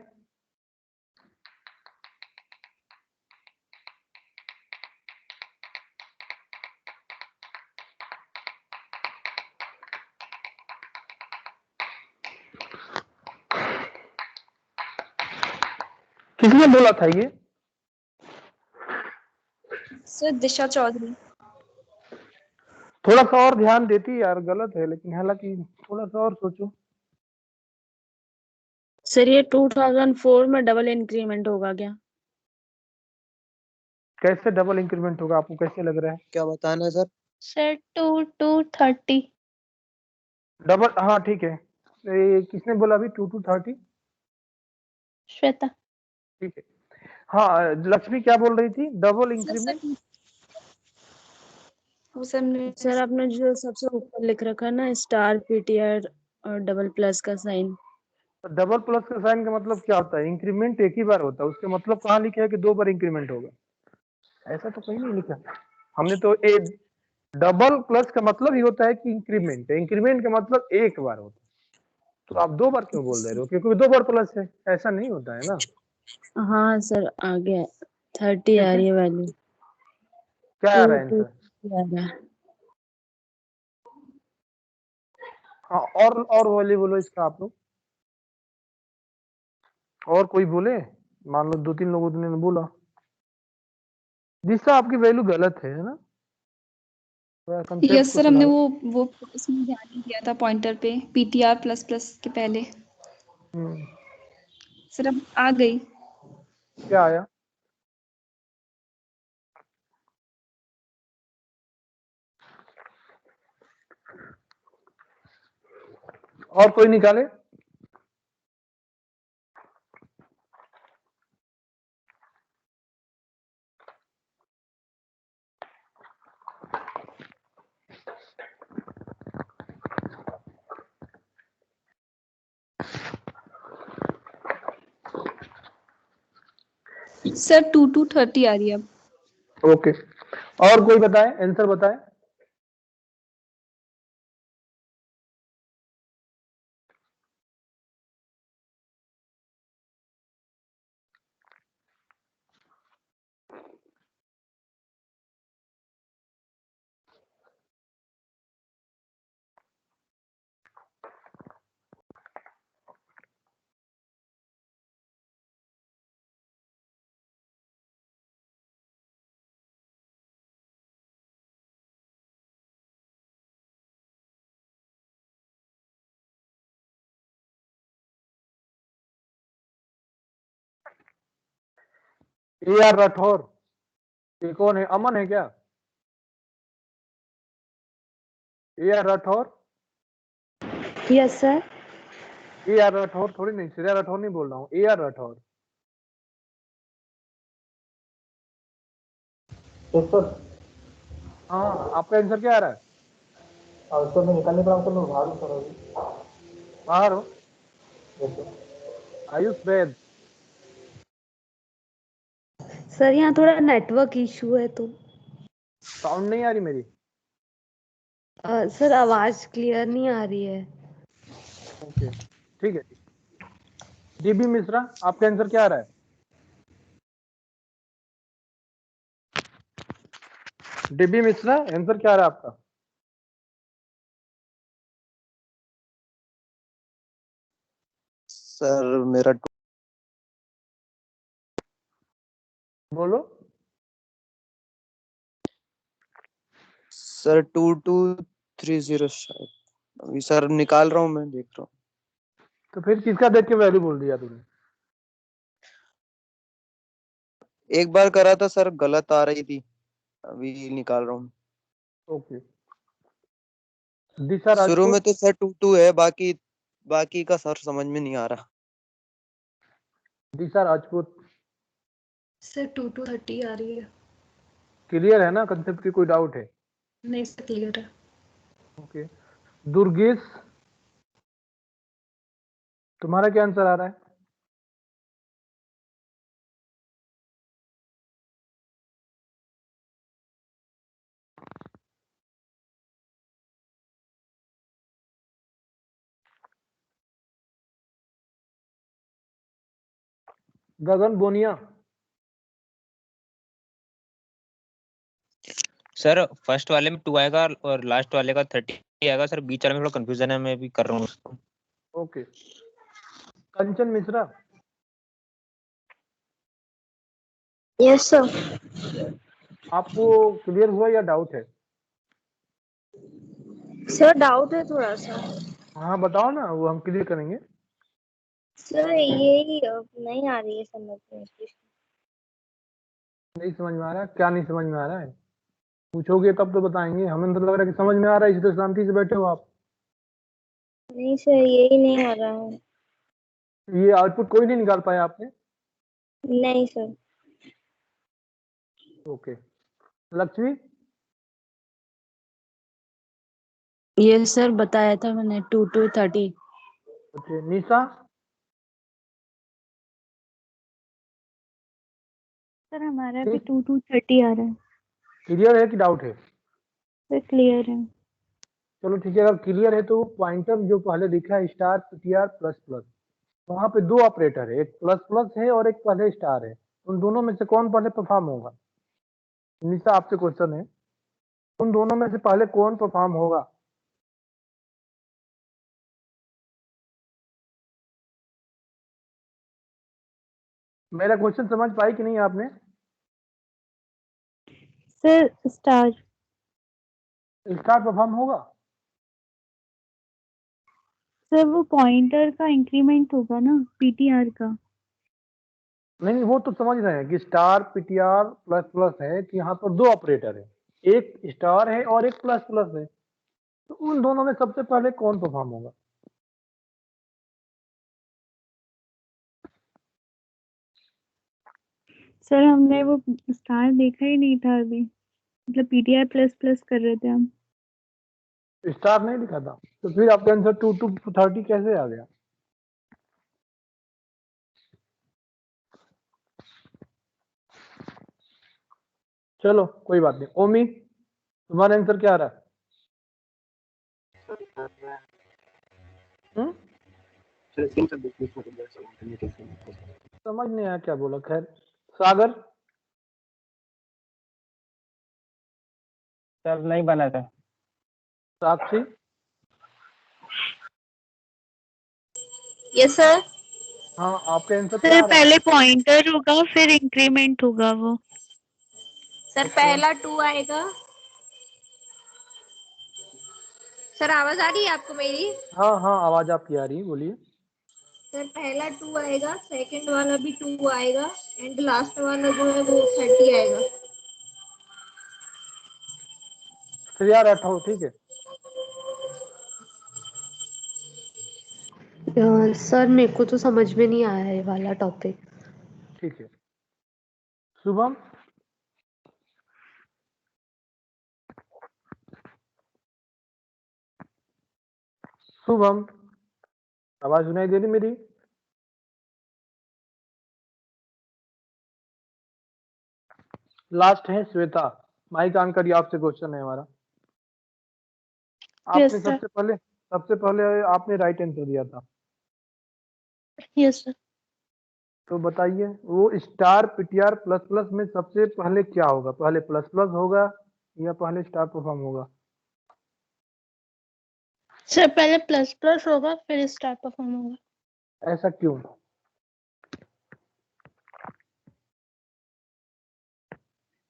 किसने बोला था ये? सर दिशा चौधरी। थोड़ा सा और ध्यान देती यार, गलत है लेकिन, हालांकि थोड़ा सा और सोचो। सर ये 2004 में डबल इंक्रीमेंट होगा क्या? कैसे डबल इंक्रीमेंट होगा, आपको कैसे लग रहा है? क्या बताना है सर? सर 2230। डबल, हाँ ठीक है। किसने बोला अभी 2230? श्वेता। ठीक है। हाँ लक्ष्मी क्या बोल रही थी, डबल सर इंक्रीमेंट? सर आपने जो सबसे ऊपर लिख रखा है ना, स्टार पीटीआर और डबल प्लस का साइन। डबल प्लस का साइन का मतलब क्या होता है, इंक्रीमेंट एक ही बार होता है, उसका मतलब कहाँ लिखा है कि 2 बार इंक्रीमेंट होगा? ऐसा तो कहीं नहीं लिखा, हमने तो डबल प्लस का मतलब ही होता है कि इंक्रीमेंट है, इंक्रीमेंट का मतलब एक बार होता है, तो आप 2 बार क्यों बोल दे रहे हो? क्योंकि 2 बार प्लस है, ऐसा नहीं होता है ना। हाँ सर आ गया 30 आ ठीक है, रही है वैल्यू। क्या आ रहा है आंसर? आ रहा है। हाँ, और वैल्यू बोलो इसका आप लोग, और कोई बोले, मान लो 2-3 लोगों ने बोला। दिशा आपकी वैल्यू गलत है ना, थोड़ा कंसेप्ट यस को सर, हमने सुधारो। वो उसमें ध्यान नहीं दिया था पॉइंटर पे, पीटीआर प्लस प्लस के पहले। हम्म, सर अब आ गई। क्या आया? और कोई निकाले? सर 2 to 30 आ रही है अब। ओके, और कोई बताए, आंसर बताए। ए आर राठौर, ये कौन है? अमन है क्या? A R Rathore, yes sir. A R Rathore थोड़ी नहीं, श्रेया राठौर नहीं बोल रहा हूँ, A R Rathore. Yes sir. हाँ, आपका आंसर क्या आ रहा है? और सर मैं निकालने पर मैं बाहर हूँ सर अभी। बाहर हो? Yes sir. Ayush Vaid, sir यहाँ थोड़ा नेटवर्क इशू है तो साउंड नहीं आ रही मेरी? सर आवाज क्लियर नहीं आ रही है। ओके, ठीक है। डीबी मिश्रा, आपका आंसर क्या आ रहा है? डीबी मिश्रा, आंसर क्या आ रहा है आपका? सर मेरा बोलो। सर 2230 शायद। अभी सर निकाल रहा हूँ, मैं देख रहा हूँ। तो फिर किसका देख के वैल्यू बोल दिया तुमने? एक बार करा था सर, गलत आ रही थी, अभी निकाल रहा हूँ। ओके, दिशा शुरू में राजपूत, तो सर 22 है, बाकी बाकी का सर समझ में नहीं आ रहा। दिशा राजपूत, सर 2 to 30 आ रही है। क्लियर है ना कंसेप्ट की, कोई डाउट है? नहीं सर, क्लियर है। ओके, दुर्गेश, तुम्हारा क्या आंसर आ रहा है? गगन बोनिया, सर फर्स्ट वाले में 2 आएगा और लास्ट वाले का 30 आएगा सर। बीच वाले में थोड़ा कंफ्यूजन है, मैं भी कर रहा हूँ उसको। ओके। कंचन मिश्रा, यस सर। आपको क्लियर हुआ या डाउट है? सर डाउट है थोड़ा सा। हाँ बताओ ना, वो हम क्लियर करेंगे। सर यही नहीं आ रही है समझ में। नहीं समझ में आ रहा है? क्या नहीं समझ में आ रहा है? पूछोगे तब तो बताएंगे, हमें तो लग रहा है कि समझ में आ रहा है, इसलिए शांति से बैठे हो आप। नहीं सर यही नहीं आ रहा है। ये आउटपुट कोई नहीं निकाल पाया आपने? नहीं सर। ओके, लक्ष्मी, ये सर बताया था मैंने 2 to 30। ओके, निशा, सर हमारा भी 2 to 30 आ रहा है। क्लियर है कि डाउट है? सर क्लियर है। चलो ठीक है, अगर क्लियर है तो पॉइंटर जो पहले दिखा है स्टार पीटीआर प्लस प्लस, वहां पे दो ऑपरेटर है, एक प्लस प्लस है और एक पहले स्टार है। उन दोनों में से कौन पहले परफॉर्म होगा? निशा आपसे क्वेश्चन है, उन दोनों में से पहले कौन परफॉर्म होगा? मेरा क्वेश्चन समझ पाई कि नहीं आपने? Sir star. स्टार परफॉर्म होगा? सर वो पॉइंटर का इंक्रीमेंट होगा ना पीटीआर का। नहीं वो तो समझ रहे हैं कि स्टार पीटीआर प्लस प्लस है कि यहाँ पर दो ऑपरेटर है, एक स्टार है और एक प्लस प्लस है, तो उन दोनों में सबसे पहले कौन परफॉर्म होगा? सर हमने वो स्टार देखा ही नहीं था अभी, मतलब पीटीआर प्लस प्लस कर रहे थे हम। स्टार नहीं लिखा था, तो फिर आपका आंसर 2 to 30 कैसे आ गया? चलो कोई बात नहीं। ओमी, तुम्हारा आंसर क्या आ रहा है? समझ नहीं आया क्या बोला, खैर। सागर? सर नहीं बना था। साक्षी? Yes sir. हाँ, आपका आंसर क्या सर आ रहा है? पहले पॉइंटर होगा फिर इंक्रीमेंट होगा वो। सर पहला 2 आएगा। सर आवाज आ रही है आपको मेरी? हाँ हाँ, आवाज आपकी आ रही है, बोलिए। सर पहला 2 आएगा, सेकंड वाला भी 2 आएगा, एंड लास्ट वाला जो है वो 30 आएगा। फिर यार हटाओ, ठीक है। सर मेरे को तो समझ में नहीं आया है ये वाला टॉपिक। ठीक है। शुभम? शुभम, आवाज सुनाई दे रही मेरी? लास्ट है श्वेता, माइक ऑन करिए, आपसे क्वेश्चन है हमारा। आपने Yes, sir. सबसे पहले आपने राइट आंसर दिया था, यस सर। तो बताइए वो स्टार पीटीआर प्लस प्लस में सबसे पहले क्या होगा? पहले प्लस प्लस होगा या पहले स्टार परफॉर्म होगा? सर पहले प्लस प्लस होगा फिर स्टार परफॉर्म होगा। ऐसा क्यों?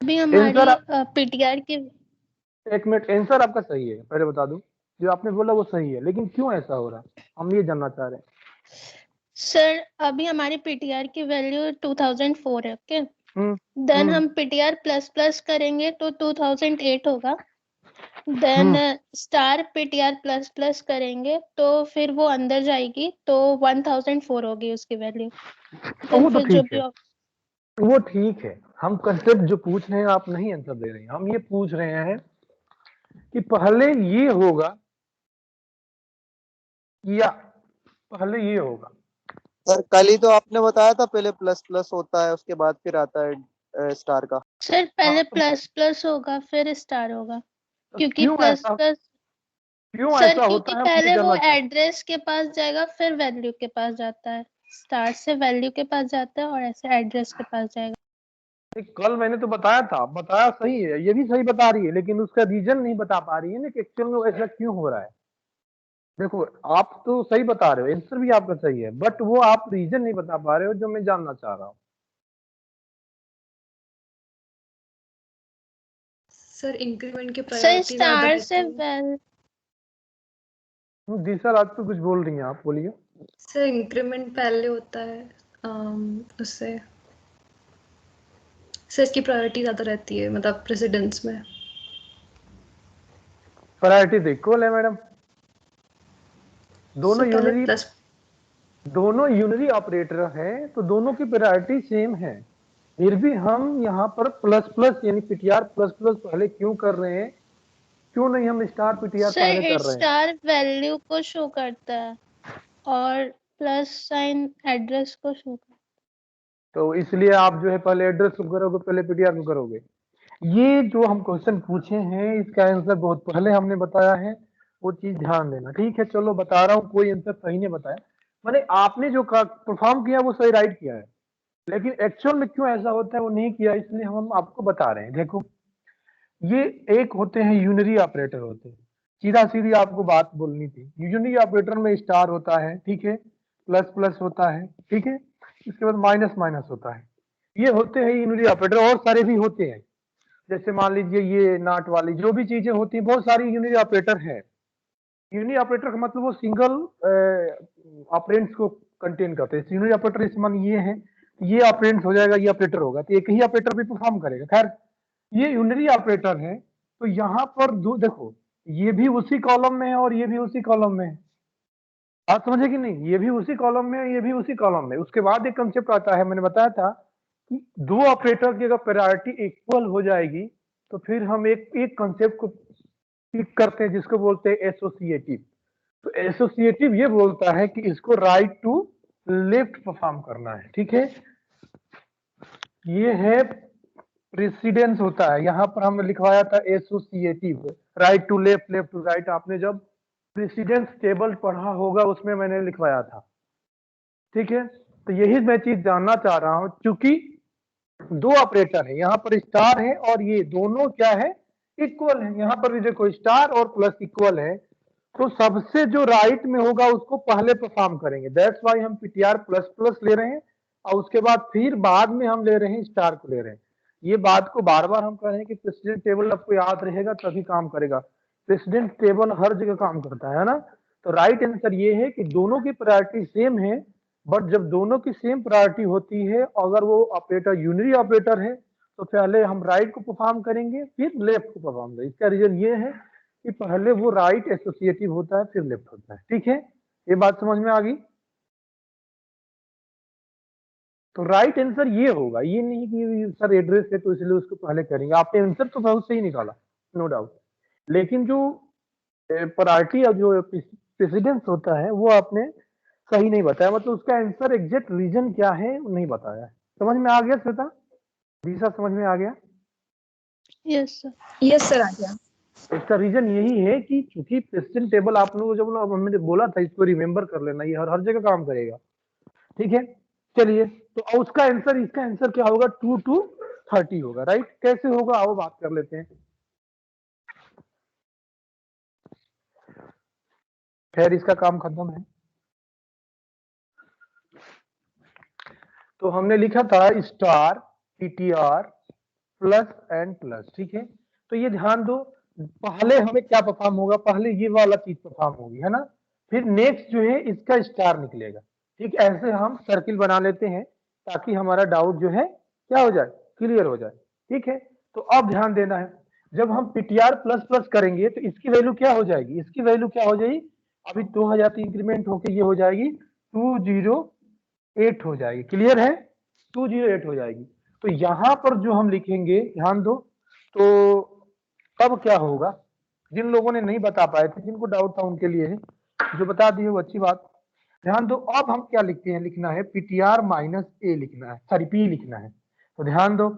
अभी आंसर हमारी पीटीआर की। एक मिनट, आंसर आपका सही है, पहले बता दूं, जो आपने बोला वो सही है, लेकिन क्यों ऐसा हो रहा है हम ये जानना चाह रहे हैं। सर अभी हमारी पीटीआर की वैल्यू 2004 है, ओके। हम्म देन हम्म हम पीटीआर प्लस प्लस करेंगे तो 2008 होगा। Then star PTR plus plus करेंगे तो फिर वो अंदर जाएगी तो 1004 होगी उसकी वैल्यू। तो वो तो फिर जो ठीक भी है, वो ठीक है। हम कंसेप्ट जो पूछ रहे हैं आप नहीं आंसर दे रहे हैं, हम ये पूछ रहे हैं कि पहले ये होगा या पहले ये होगा। सर कल ही तो आपने बताया था पहले प्लस प्लस होता है उसके बाद फिर आता है स्टार का। सर पहले तो प्लस प्लस होगा फिर स्टार होगा, क्योंकि क्यों प्लस ऐसा प्लस। क्यों सर ऐसा क्योंकि होता है, हम ये पहले वो जानना चाहते एड्रेस के पास जाएगा फिर वैल्यू के पास जाता है, स्टार से वैल्यू के पास जाता है और ऐसे एड्रेस के पास जाएगा। हैं। कल मैंने तो बताया था, बताया सही है, ये भी सही बता रही है, लेकिन उसका रीजन नहीं बता पा रही है ना कि एक्चुअल में ऐसा क्यों हो रहा है। देखो आप तो सही बता रहे हो, आंसर भी आपका सही है, बट वो आप रीजन नहीं बता पा रहे हो जो मैं जानना चाह रहा हूँ। सर इंक्रीमेंट की सर प्रायोरिटी ज्यादा स्टार रहती से है। दिशा राज पे कुछ बोल रही हैं आप, बोलिए। सर इंक्रीमेंट पहले होता है उससे सर इसकी प्रायोरिटी ज्यादा रहती है, मतलब प्रेसिडेंस में। प्रायोरिटी तो इक्वल है मैडम, सर पहले प्लस। दोनों यूनरी ऑपरेटर हैं तो दोनों की प्रायोरिटी सेम है, फिर भी हम यहाँ पर प्लस प्लस यानी पीटीआर प्लस प्लस पहले क्यों कर रहे हैं, क्यों नहीं हम स्टार पीटीआर पहले सर कर रहे हैं? स्टार वैल्यू को शो करता है और प्लस साइन एड्रेस को शो करता तो इसलिए आप जो है पहले एड्रेस को करोगे, पहले पीटीआर को करोगे। ये जो हम क्वेश्चन पूछे हैं इसका आंसर बहुत पहले हमने बताया है, वो चीज ध्यान देना। ठीक है, चलो बता रहा हूँ, कोई आंसर सही नहीं बताया, मैंने आपने जो परफॉर्म किया वो सही राइट किया है, लेकिन एक्चुअल में क्यों ऐसा होता है वो नहीं किया, इसलिए हम आपको बता रहे हैं। देखो, ये एक होते हैं यूनरी ऑपरेटर होते हैं, सीधा सीधी आपको बात बोलनी थी। यूनरी ऑपरेटर में स्टार होता है, ठीक है, प्लस प्लस होता है, ठीक है, इसके बाद माइनस माइनस होता है। ये होते हैं यूनरी ऑपरेटर, और सारे भी होते हैं, जैसे मान लीजिए ये नाट वाली जो भी चीजें होती हैं, बहुत सारी यूनरी ऑपरेटर है। यूनरी ऑपरेटर का मतलब वो सिंगल ऑपरेंड्स को कंटेन करते हैं। यूनरी ऑपरेटर इस मान ये है, ये ऑपरेंड्स हो जाएगा, ये ऑपरेटर होगा, तो एक ही ऑपरेटर भी परफॉर्म करेगा। खैर, ये यूनरी ऑपरेटर है, तो यहाँ पर देखो, ये भी उसी कॉलम में है और ये भी उसी कॉलम में है। आप समझे कि नहीं, ये भी उसी कॉलम में है, ये भी उसी कॉलम में। उसके बाद एक कंसेप्ट आता है, मैंने बताया था कि दो ऑपरेटर की अगर प्रायोरिटी इक्वल हो जाएगी तो फिर हम एक कंसेप्ट को पिक करते हैं जिसको बोलते हैं एसोसिएटिव। तो एसोसिएटिव ये बोलता है कि इसको राइट टू लेफ्ट परफॉर्म करना है। ठीक है, ये है प्रेसिडेंस होता है, यहाँ पर हमने लिखवाया था associative, right to left, left to right. आपने जब प्रेसिडेंस टेबल पढ़ा होगा उसमें मैंने लिखवाया था। ठीक है, तो यही मैं चीज जानना चाह रहा हूं, क्योंकि दो ऑपरेटर है, यहाँ पर स्टार है और ये दोनों क्या है, इक्वल है। यहाँ पर भी देखो स्टार और प्लस इक्वल है, तो सबसे जो राइट में होगा उसको पहले परफॉर्म करेंगे। दैट्स वाई हम पीटीआर प्लस प्लस ले रहे हैं, और उसके बाद फिर बाद में हम ले रहे हैं स्टार को ले रहे हैं। ये बात को बार बार हम कह रहे हैं कि प्रेसिडेंट टेबल आपको याद रहेगा तभी काम करेगा। प्रेसिडेंट टेबल हर जगह काम करता है ना। तो राइट आंसर ये है कि दोनों की प्रायोरिटी सेम है, बट जब दोनों की सेम प्रायोरिटी होती है, अगर वो ऑपरेटर यूनरी ऑपरेटर है तो पहले हम राइट को परफॉर्म करेंगे फिर लेफ्ट को परफॉर्म करेंगे। इसका रीजन ये है कि पहले वो राइट एसोसिएटिव होता है फिर लेफ्ट होता है। ठीक है, ये बात समझ में आ गई। तो राइट आंसर ये होगा, ये नहीं कि सर एड्रेस है तो इसलिए उसको पहले करेंगे। आपने आंसर तो बहुत सही निकाला, नो डाउट, लेकिन जो प्रायोरिटी और जो प्रेसिडेंस होता है वो आपने सही नहीं बताया, मतलब उसका आंसर एग्जैक्ट रीजन क्या है नहीं बताया। समझ में आ गया श्वेता, दिशा समझ में आ गया? Yes sir. यस सर, आ गया। इसका रीजन यही है कि चूंकि प्रेसिडेंट टेबल आप लोगों को जब हमने बोला था इसको रिमेंबर कर लेना, ये हर जगह काम करेगा। ठीक है, चलिए, तो उसका आंसर, इसका आंसर क्या होगा, 2 to 30 होगा। राइट, कैसे होगा आओ बात कर लेते हैं। खैर इसका काम खत्म है। तो हमने लिखा था star PTR plus and plus. ठीक है, तो ये ध्यान दो, पहले हमें क्या परफॉर्म होगा, पहले ये वाला चीज परफॉर्म होगी, है ना, फिर नेक्स्ट जो है इसका स्टार निकलेगा। ठीक, ऐसे हम सर्किल बना लेते हैं ताकि हमारा डाउट जो है क्या हो जाए, क्लियर हो जाए। ठीक है, तो अब ध्यान देना है, जब हम पीटीआर प्लस प्लस करेंगे तो इसकी वैल्यू क्या हो जाएगी, इसकी वैल्यू क्या हो जाएगी, अभी 2000 इंक्रीमेंट होकर ये हो जाएगी 208 हो जाएगी। क्लियर है, 208 हो जाएगी। तो यहाँ पर जो हम लिखेंगे, ध्यान दो, तो तब क्या होगा, जिन लोगों ने नहीं बता पाए थे, जिनको डाउट था उनके लिए है, जो बता दिए वो अच्छी बात। ध्यान दो, अब हम क्या लिखते हैं, लिखना है पीटीआर माइनस ए लिखना है, सॉरी पी लिखना है। तो ध्यान दो,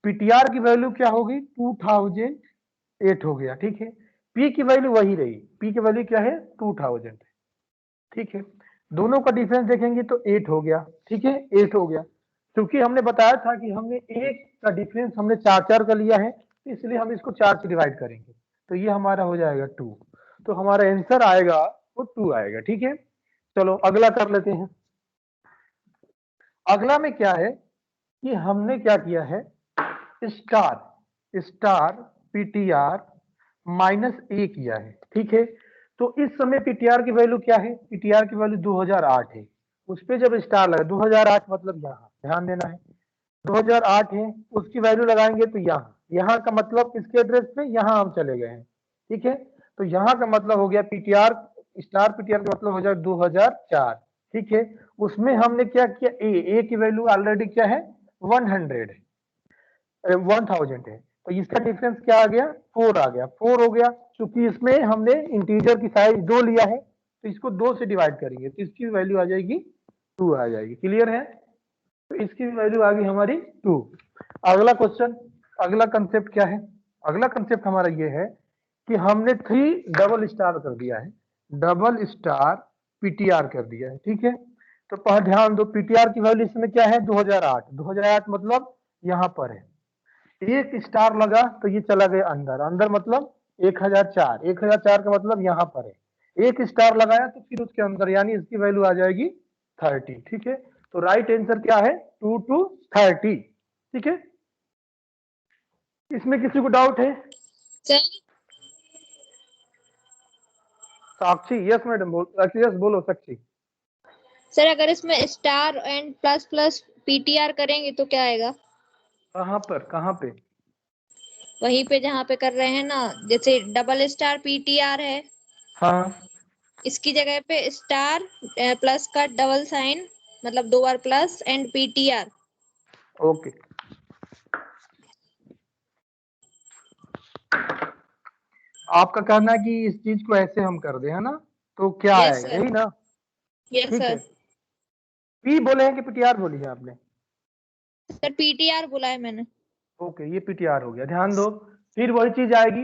पीटीआर की वैल्यू क्या होगी, 2008 हो गया। ठीक है, पी की वैल्यू वही रही, पी की वैल्यू क्या है, 2000। ठीक है, दोनों का डिफरेंस देखेंगे तो 8 हो गया। ठीक है, 8 हो गया, क्योंकि हमने बताया था कि हमने एक का डिफरेंस हमने 4 का लिया है, इसलिए हम इसको 4 से डिवाइड करेंगे, तो ये हमारा हो जाएगा 2। तो हमारा आंसर आएगा वो 2 आएगा। ठीक है, चलो अगला कर लेते हैं। अगला में क्या है कि हमने क्या किया है, स्टार पीटीआर माइनस ए किया है। ठीक है, तो इस समय पीटीआर की वैल्यू क्या है, पीटीआर की वैल्यू 2008 है, उस पर जब स्टार लगा 2008 मतलब यहाँ ध्यान देना है 2008 है, उसकी वैल्यू लगाएंगे तो यहाँ का मतलब किसके एड्रेस पे, यहाँ हम चले गए हैं। ठीक है, तो यहाँ का मतलब हो गया पीटीआर, स्टार पीटीआर का मतलब हो जाएगा 2004। ठीक है, उसमें हमने क्या किया, ए की वैल्यू ऑलरेडी क्या है, 1000 है, तो इसका डिफरेंस क्या आ गया, 4 आ गया, 4 हो गया। क्योंकि इसमें हमने इंटीजर की साइज 2 लिया है, तो इसको 2 से डिवाइड करेंगे तो इसकी वैल्यू आ जाएगी 2 आ जाएगी। क्लियर है, तो इसकी वैल्यू आ गई हमारी 2। अगला क्वेश्चन, अगला कंसेप्ट क्या है? अगला कंसेप्ट हमारा ये है कि हमने 3 डबल स्टार कर दिया है, डबल स्टार पीटीआर कर दिया है, ठीक है। तो पहले ध्यान दो, पीटीआर की वैल्यू इसमें क्या है? 2008। 2008 मतलब यहाँ पर है, एक स्टार लगा तो ये चला गया अंदर, अंदर मतलब 1004, 1004 का मतलब यहाँ पर है, एक स्टार लगाया तो फिर उसके अंदर, यानी इसकी वैल्यू आ जाएगी 30, ठीक है। तो राइट आंसर क्या है? 2 to 30, ठीक है। इसमें किसी को डाउट है? सर साक्षी, यस मैडम, यस बोलो साक्षी। सर अगर इसमें star and plus plus PTR करेंगे तो क्या आएगा? कहाँ पर, कहाँ पे? वहीं पे जहाँ पे कर रहे हैं ना, जैसे डबल स्टार पीटीआर है, हाँ, इसकी जगह पे स्टार प्लस का डबल साइन, मतलब 2 बार प्लस एंड पीटीआर। ओके। आपका कहना है कि इस चीज को ऐसे हम कर दें, है ना? तो क्या यस आएगा, सर, यही ना? यस ठीक है। सर। पी बोले हैं कि पीटीआर बोली है आपने? सर पीटीआर बोला है मैंने। ओके, ये पीटीआर हो गया, ध्यान दो। फिर वही चीज आएगी,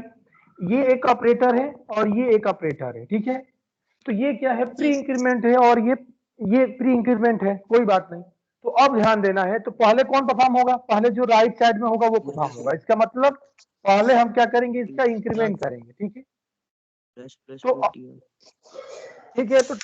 ये एक ऑपरेटर है और ये एक ऑपरेटर है, ठीक है। तो ये क्या है? प्री इंक्रीमेंट है और ये प्री इंक्रीमेंट है, कोई बात नहीं। तो अब ध्यान देना है, तो पहले कौन परफॉर्म होगा? पहले जो राइट साइड में होगा वो परफॉर्म होगा। इसका मतलब पहले हम क्या करेंगे? इसका इंक्रीमेंट करेंगे, ठीक है। प्लस प्लस तो पीटीआर। ठीक है, तो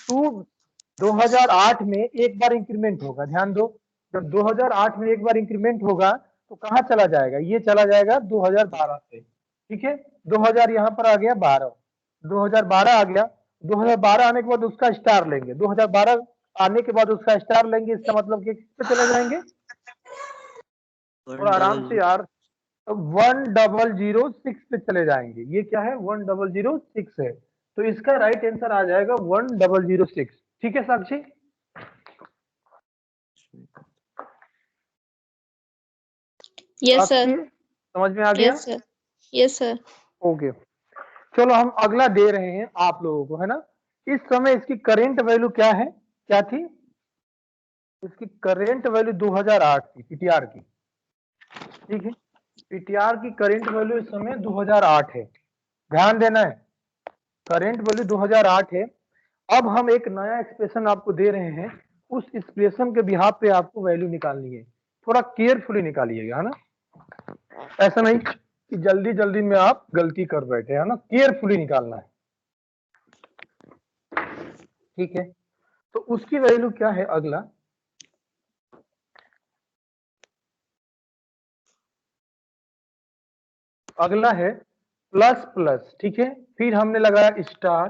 2008 में एक बार इंक्रीमेंट होगा, ध्यान दो। जब 2008 में एक बार इंक्रीमेंट होगा तो कहाँ चला जाएगा? ये चला जाएगा 2012 से, ठीक है। 2000 यहाँ पर आ गया, 12 2012 आ गया। 2012 आने के बाद उसका स्टार लेंगे, 2012 आने के बाद उसका स्टार लेंगे, इसका मतलब कि किस पे चले जाएंगे? और आराम से यार, 1006 पे चले जाएंगे। ये क्या है? 1006 है, तो इसका राइट आंसर आ जाएगा 1006, ठीक है साक्षी? यस सर, साक्षी, समझ में आ गया? Yes sir, yes sir. Okay, चलो हम अगला दे रहे हैं आप लोगों को, है ना। इस समय इसकी करेंट वैल्यू क्या है? क्या थी? इसकी करेंट वैल्यू 2008 थी पीटीआर की, ठीक है। पीटीआर की करेंट वैल्यू इस समय 2008 है, ध्यान देना है। करेंट वैल्यू 2008 है। अब हम एक नया एक्सप्रेशन आपको दे रहे हैं, उस एक्सप्रेशन के बिहाफ पे आपको वैल्यू निकालनी है। थोड़ा केयरफुली निकालिएगा, है ना। ऐसा नहीं कि जल्दी जल्दी में आप गलती कर बैठे, है ना। केयरफुली निकालना है, ठीक है। तो उसकी वैल्यू क्या है? अगला अगला है प्लस प्लस, ठीक है। फिर हमने लगाया स्टार,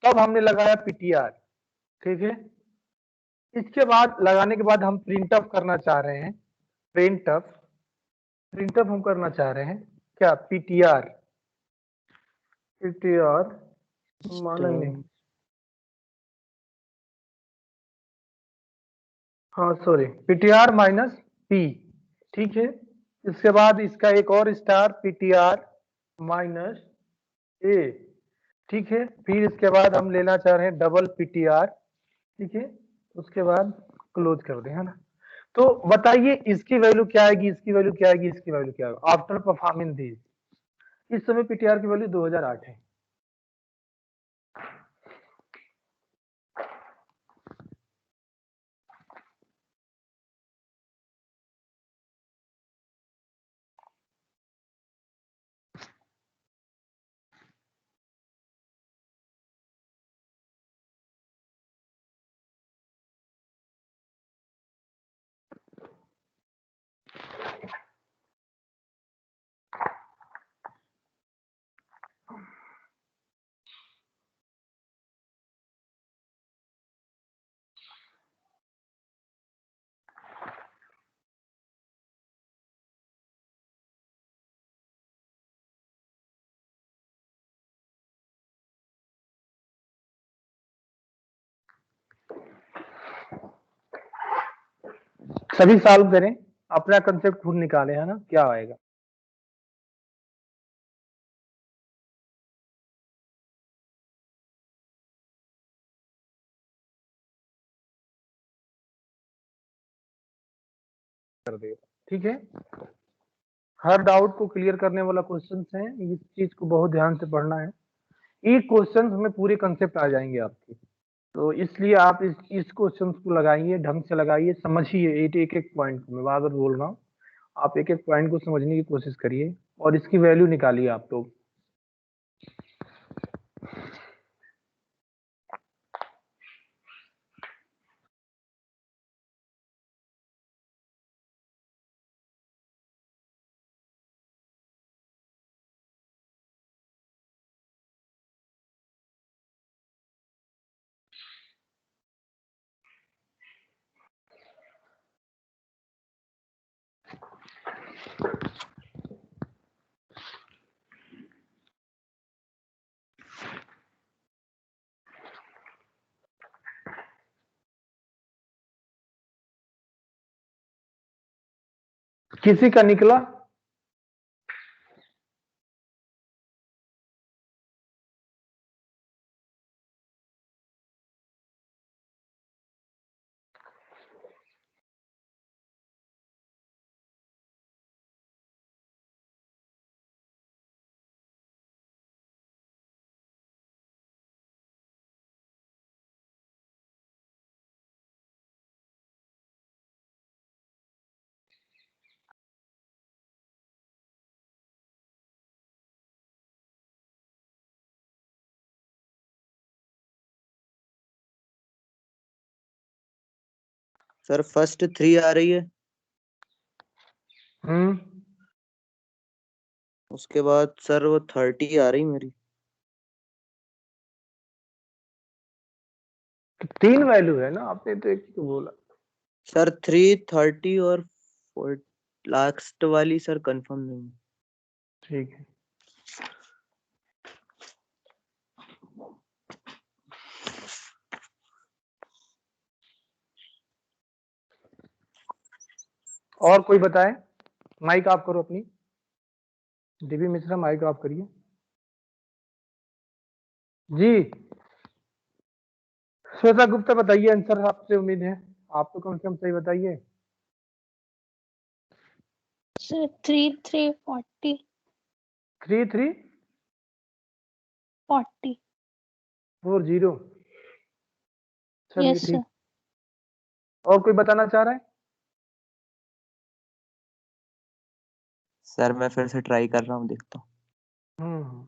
तब हमने लगाया पीटीआर, ठीक है। इसके बाद लगाने के बाद हम प्रिंट अप करना चाह रहे हैं, प्रिंट अप हम करना चाह रहे हैं क्या? पीटीआर, पीटीआर माना ही नहीं, हाँ सॉरी, पीटीआर माइनस पी, ठीक है। इसके बाद इसका एक और स्टार, पीटीआर माइनस ए, ठीक है। फिर इसके बाद हम लेना चाह रहे हैं डबल पीटीआर, ठीक है। उसके बाद क्लोज कर दें, है ना। तो बताइए इसकी वैल्यू क्या आएगी, इसकी वैल्यू क्या आएगी, इसकी वैल्यू क्या आएगी आफ्टर परफॉर्मिंग दिस। इस समय पीटीआर की वैल्यू 2008 है। सभी सॉल्व करें, अपना कंसेप्ट खुद निकाले, है ना, क्या आएगा। कर देगा, ठीक है। हर डाउट को क्लियर करने वाला क्वेश्चन है, इस चीज को बहुत ध्यान से पढ़ना है। एक क्वेश्चन में पूरे कंसेप्ट आ जाएंगे आपके, तो इसलिए आप इस क्वेश्चन को लगाइए, ढंग से लगाइए, समझिए एक एक पॉइंट को। मैं बार बार बोल रहा हूँ, आप एक एक पॉइंट को समझने की कोशिश करिए और इसकी वैल्यू निकालिए आप लोग। किसी का निकला? सर फर्स्ट 3 आ रही है, उसके बाद सर वो 30 आ रही मेरी। तो 3 वैल्यू है ना, आपने तो एक तो बोला। सर 3, 30 और लास्ट वाली सर कंफर्म नहीं। ठीक है, और कोई बताए? माइक ऑफ करो अपनी। डीबी मिश्रा माइक ऑफ करिए जी। श्वेता गुप्ता बताइए आंसर, आपसे उम्मीद है आप तो कम से कम सही बताइए। 3 3 40 3 3 40 4 0। चलिए यस सर। ठीक। और कोई बताना चाह रहा है? सर मैं फिर से ट्राई कर रहा हूँ, देखता हूँ। हम्म,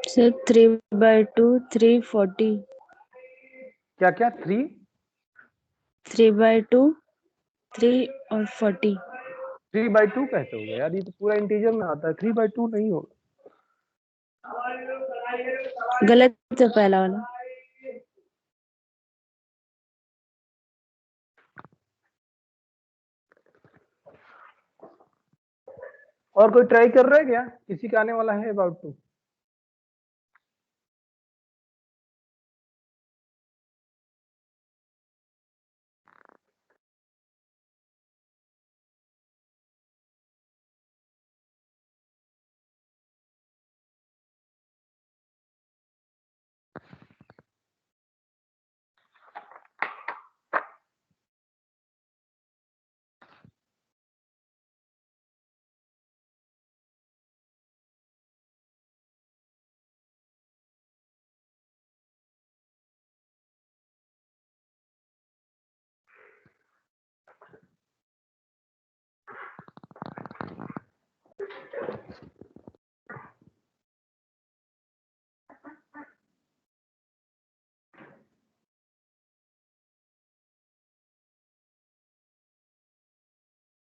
सर 3/2 340 क्या क्या 3 3/2 3 और 40 3/2 कैसे हो गया यार? ये तो पूरा इंटीजर में आता है, 3/2 नहीं होगा। गलत है पहला वाला। और कोई ट्राई कर रहा है क्या? किसी का आने वाला है about to?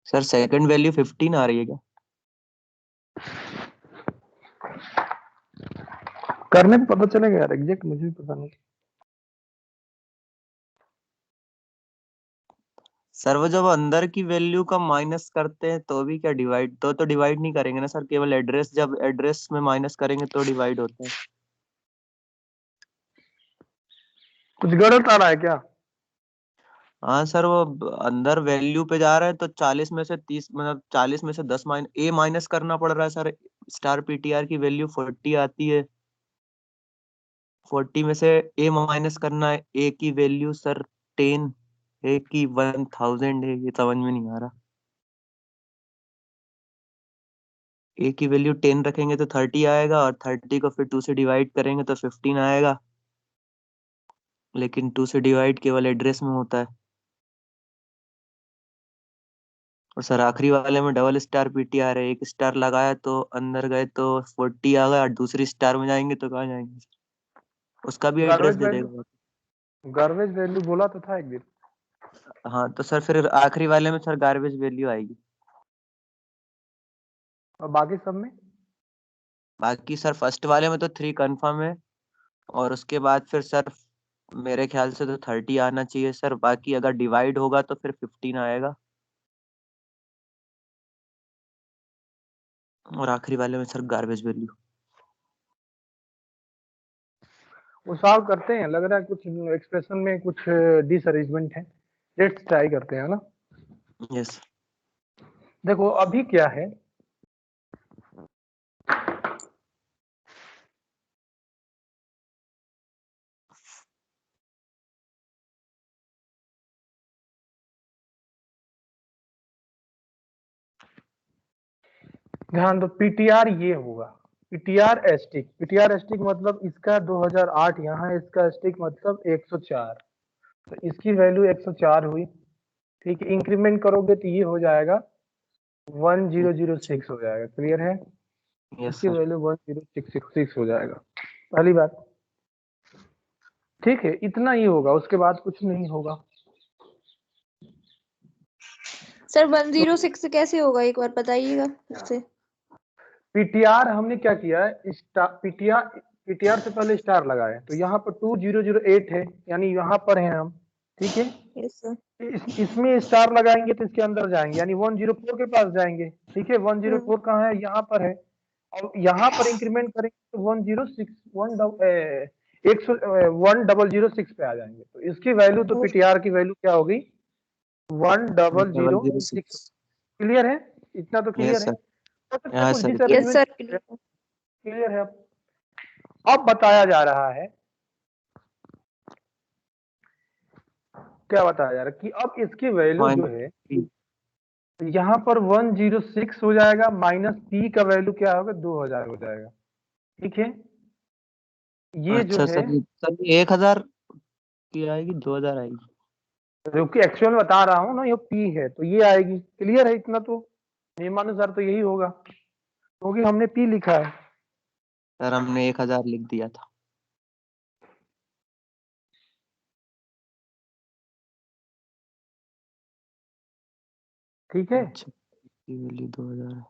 Sir second value 15 आ रही है क्या? करने पे पता चलेगा यार, एग्जैक्ट मुझे भी पता नहीं। सर वो जब अंदर की वैल्यू का माइनस करते हैं तो भी क्या डिवाइड तो डिवाइड नहीं करेंगे ना सर, केवल एड्रेस, जब एड्रेस में माइनस करेंगे तो डिवाइड होता है। कुछ गलत आ रहा है क्या? हाँ सर, वो अंदर वैल्यू पे जा रहा है तो 40 में से 30, मतलब 40 में से 10 ए माइनस करना पड़ रहा है सर। स्टार पीटीआर की वैल्यू 40 आती है, 40 में से ए माइनस करना है, ए की वैल्यू सर 10। ए की 1000 है, ये समझ में नहीं आ रहा। ए की वैल्यू 10 रखेंगे तो 30 आएगा, और 30 को फिर 2 से डिवाइड करेंगे तो 15 आएगा, लेकिन 2 से डिवाइड केवल एड्रेस में होता है। और सर आखिरी वाले में डबल स्टार पीटीआर है, एक स्टार लगाया तो अंदर गए तो 40 आ गया, और दूसरी स्टार में जाएंगे तो कहाँ जाएंगे? उसका भी एड्रेस गार्बेज दे वैल्यू, देगा। गार्बेज वैल्यू बोला तो था एक दिन। हाँ तो सर फिर आखिरी वाले में सर गार्बेज वैल्यू आएगी। और बाकी सब में बाकी सर फर्स्ट वाले में तो 3 कंफर्म है, और उसके बाद फिर सर मेरे ख्याल से तो 30 आना चाहिए सर। बाकी अगर डिवाइड होगा तो फिर 15 आएगा, और आखिरी वाले में सर गार्बेज वैल्यू। वो सॉल्व करते हैं, लग रहा है कुछ एक्सप्रेशन में कुछ डिसअरेंजमेंट है। लेट्स ट्राई करते हैं ना। यस। देखो अभी क्या है, ध्यान दो, पीटीआर ये होगा, पीटीआर एस्टिक। पीटीआर एस्टिक मतलब इसका 2008 यहाँ, इसका एस्टिक मतलब 104, तो इसकी वैल्यू 104 हुई। ठीक है, इंक्रीमेंट करोगे तो ये हो जाएगा 1006 हो जाएगा। क्लियर है? यस इसकी सर। वैल्यू 10666 हो जाएगा, पहली बात। ठीक है, इतना ही होगा, उसके बाद कुछ नहीं होगा। सर 106 कैसे होगा, एक बार बताइएगा फिर से। पीटीआर हमने क्या किया है, पीटीआर से पहले स्टार लगाए, तो यहाँ पर 2008 है, यानी यहाँ पर हैं हम। ठीक है, यस सर। इसमें स्टार लगाएंगे तो इसके अंदर जाएंगे, यानी 104 के पास जाएंगे। ठीक है, 104 कहाँ है, यहाँ पर है, और यहाँ पर इंक्रीमेंट करेंगे तो 1006 पे आ जाएंगे। तो इसकी वैल्यू, तो पीटीआर की वैल्यू क्या होगी, 1006। क्लियर है? इतना तो क्लियर यस है। सर। हो सकता है हाँ कुछ सर। Yes sir. क्लियर है। अब बताया जा रहा है, क्या बताया जा रहा है कि अब इसकी वैल्यू जो है यहाँ पर 106 हो जाएगा, माइनस पी का वैल्यू क्या होगा, 2000 हो जाएगा। ठीक है, ये जो अच्छा है, सर 1000 की आएगी, 2000 आएगी? जो कि एक्चुअल में बता रहा हूँ ना, ये पी है तो ये आएगी। क्लियर है? इतना तो नियमानुसार तो यही होगा, क्योंकि हमने पी लिखा है। सर हमने 1000 लिख दिया था। ठीक है, अच्छा, की वैल्यू 2000 है।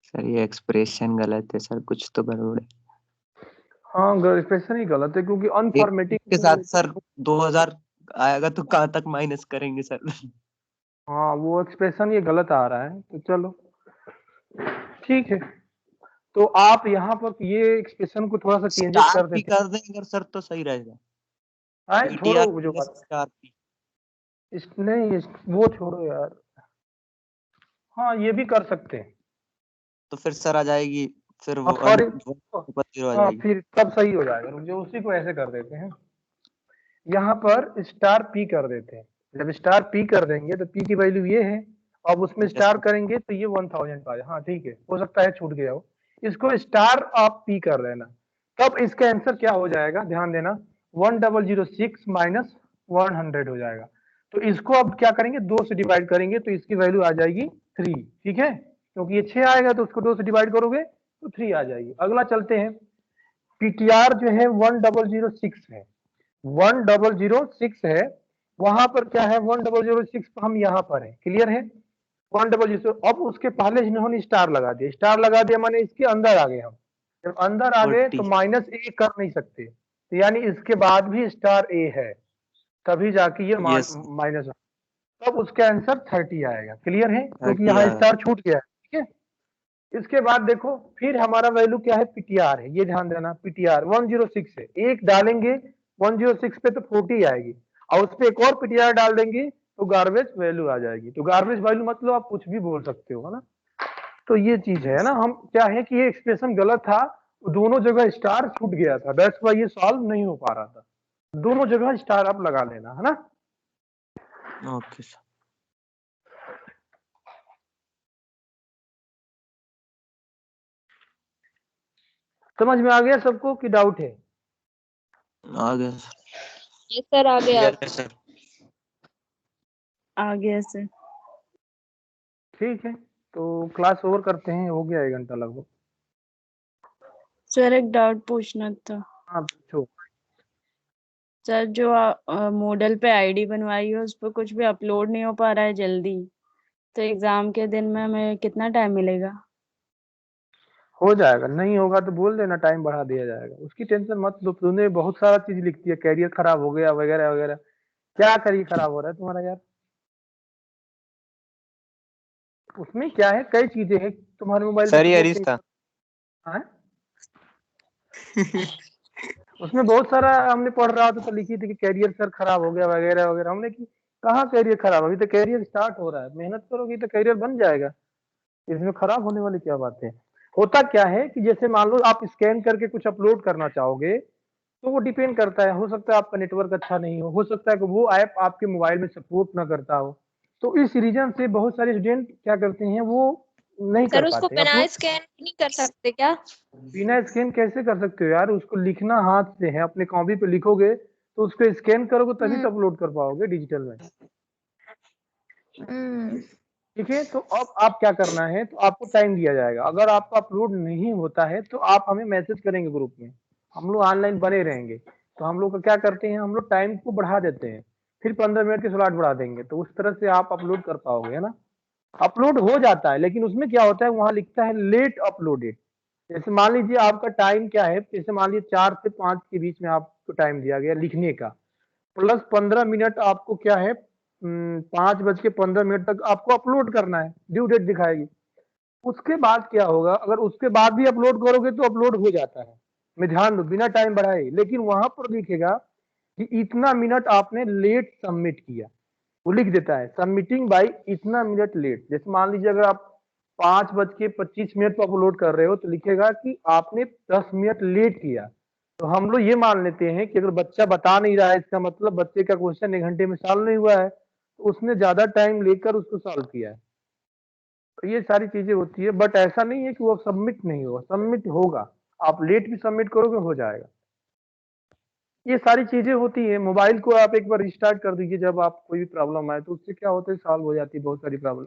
सर ये एक्सप्रेशन गलत है सर, कुछ तो गड़बड़ है। हाँ एक्सप्रेशन ही गलत है, क्योंकि एक अनफॉर्मेटिंग के साथ सर 2000 आएगा तो कहाँ तक माइनस करेंगे सर? हाँ वो एक्सप्रेशन ये गलत आ रहा है, तो चलो ठीक है। तो आप यहाँ पर ये एक्सप्रेशन को थोड़ा सा चेंजेस स्टार कर पी देते कर दें अगर सर तो सही रहेगा। हैं। छोड़ो पीटीआर वो जो प्लस बात, स्टार पी। नहीं वो छोड़ो यार। हाँ ये भी कर सकते हैं, तो फिर सर आ जाएगी, फिर वो सॉरी, 1 आ हाँ जाएगी। फिर तब सही हो जाएगा। रुक जाओ, उसी को ऐसे कर देते हैं, यहाँ पर स्टार पी कर देते हैं। जब स्टार पी कर देंगे तो पी की वैल्यू ये है, अब उसमें Yes, स्टार sir. करेंगे तो ये 1000 आ जाए। हाँ ठीक है, हो सकता है छूट गया हो, इसको स्टार आप पी कर देना, तब इसका आंसर क्या हो जाएगा, ध्यान देना, 1006 माइनस 100 हो जाएगा। तो इसको अब क्या करेंगे, 2 से डिवाइड करेंगे तो इसकी वैल्यू आ जाएगी 3। ठीक है, क्योंकि ये 6 आएगा तो उसको 2 से डिवाइड करोगे तो 3 आ जाएगी। अगला चलते हैं, पीटीआर जो है 1006 है, 1006 है, वहां पर क्या है 1006, हम यहाँ पर है। क्लियर है? 1006, अब उसके पहले इन्होंने स्टार लगा दिया, स्टार लगा दिया माने इसके अंदर आ गए हम। जब अंदर आ गए तो 40। माइनस ए कर नहीं सकते, तो यानी इसके बाद भी स्टार ए है, तभी जाके ये Yes, माइनस, तब उसका आंसर 30 आएगा। क्लियर है? क्योंकि 30 यहाँ आएगा। स्टार छूट गया है। ठीक है, इसके बाद देखो फिर हमारा वैल्यू क्या है, पीटीआर है, ये ध्यान देना, पीटीआर 106 है, एक डालेंगे 106 पे तो 40 आएगी, और उस पे एक और पीटीआर डाल देंगे तो गार्बेज वैल्यू आ जाएगी। तो गार्बेज वैल्यू मतलब आप कुछ भी बोल सकते हो, है ना। तो ये चीज है ना, हम क्या है कि ये एक्सप्रेशन गलत था, दोनों जगह स्टार छूट गया था, दैट्स वाई ये सॉल्व नहीं हो पा रहा था। दोनों जगह स्टार आप लगा लेना, है ना। Okay sir. समझ में आ गया सबको कि डाउट है? आ गया सर। यस सर, आ गया। Clear है सर। आ गया सर। ठीक है, तो क्लास ओवर करते हैं, हो गया 1 घंटा लगभग। सर एक डाउट पूछना था। हाँ पूछो। सर जो मॉडल पे आईडी बनवाई है उस पर कुछ भी अपलोड नहीं हो पा रहा है जल्दी, तो एग्जाम के दिन में हमें कितना टाइम मिलेगा? हो जाएगा, नहीं होगा तो बोल देना, टाइम बढ़ा दिया जाएगा, उसकी टेंशन मत लो। तूने बहुत सारा चीज लिखती है, कैरियर खराब हो गया वगैरह वगैरह। क्या कैरियर खराब हो रहा है तुम्हारा यार? उसमें क्या है, कई चीजें हैं तुम्हारे मोबाइल सर ये में। रिश्ता। हाँ? उसमें बहुत सारा हमने पढ़ रहा था तो लिखी थी कि कैरियर सर खराब हो गया वगैरह वगैरह। हमने कि कहाँ कैरियर खराब, अभी तो कैरियर स्टार्ट हो रहा है, मेहनत करोगी तो कैरियर बन जाएगा, इसमें खराब होने वाली क्या बात है। होता क्या है कि जैसे मान लो आप स्कैन करके कुछ अपलोड करना चाहोगे, तो वो डिपेंड करता है, हो सकता है आपका नेटवर्क अच्छा नहीं हो सकता है कि वो ऐप आपके मोबाइल में सपोर्ट ना करता हो। तो इस रीजन से बहुत सारे स्टूडेंट क्या करते हैं, वो नहीं सर कर उसको पाते बिना अपलोड। स्कैन नहीं कर सकते क्या? बिना स्कैन कैसे कर सकते हो यार? उसको लिखना हाथ से है, अपने कॉपी पे लिखोगे तो उसको स्कैन करोगे तभी तो अपलोड कर पाओगे डिजिटल में। ठीक है, तो अब आप क्या करना है, तो आपको टाइम दिया जाएगा। अगर आपका अपलोड नहीं होता है तो आप हमें मैसेज करेंगे ग्रुप में, हम लोग ऑनलाइन बने रहेंगे। तो हम लोग क्या करते हैं, हम लोग टाइम को बढ़ा देते हैं, फिर 15 मिनट के स्लॉट बढ़ा देंगे, तो उस तरह से आप अपलोड कर पाओगे, है ना। अपलोड हो जाता है, लेकिन उसमें क्या होता है, वहां लिखता है लेट अपलोडेड। जैसे मान लीजिए आपका टाइम क्या है, जैसे मान लीजिए 4 से 5 के बीच में आपको टाइम दिया गया लिखने का, प्लस 15 मिनट आपको क्या है, 5:15 तक आपको अपलोड करना है, ड्यू डेट दिखाएगी। उसके बाद क्या होगा, अगर उसके बाद भी अपलोड करोगे तो अपलोड हो जाता है, मैं ध्यान दो, बिना टाइम बढ़ाए। लेकिन वहां पर लिखेगा कि इतना मिनट आपने लेट सबमिट किया, वो लिख देता है सबमिटिंग बाई इतना मिनट लेट। जैसे मान लीजिए अगर आप 5:25 पर अपलोड कर रहे हो तो लिखेगा कि आपने 10 मिनट लेट किया। तो हम लोग ये मान लेते हैं कि अगर बच्चा बता नहीं रहा है, इसका मतलब बच्चे का क्वेश्चन 1 घंटे में सॉल्व नहीं हुआ है, तो उसने ज्यादा टाइम लेकर उसको सॉल्व किया है। तो ये सारी चीजें होती है, बट ऐसा नहीं है कि वो सबमिट नहीं होगा, सबमिट होगा। आप लेट भी सबमिट करोगे हो जाएगा। ये सारी चीजें होती है। मोबाइल को आप एक बार रिस्टार्ट कर दीजिए, जब आप कोई भी प्रॉब्लम आए तो उससे क्या होता है, सॉल्व हो जाती है बहुत सारी प्रॉब्लम।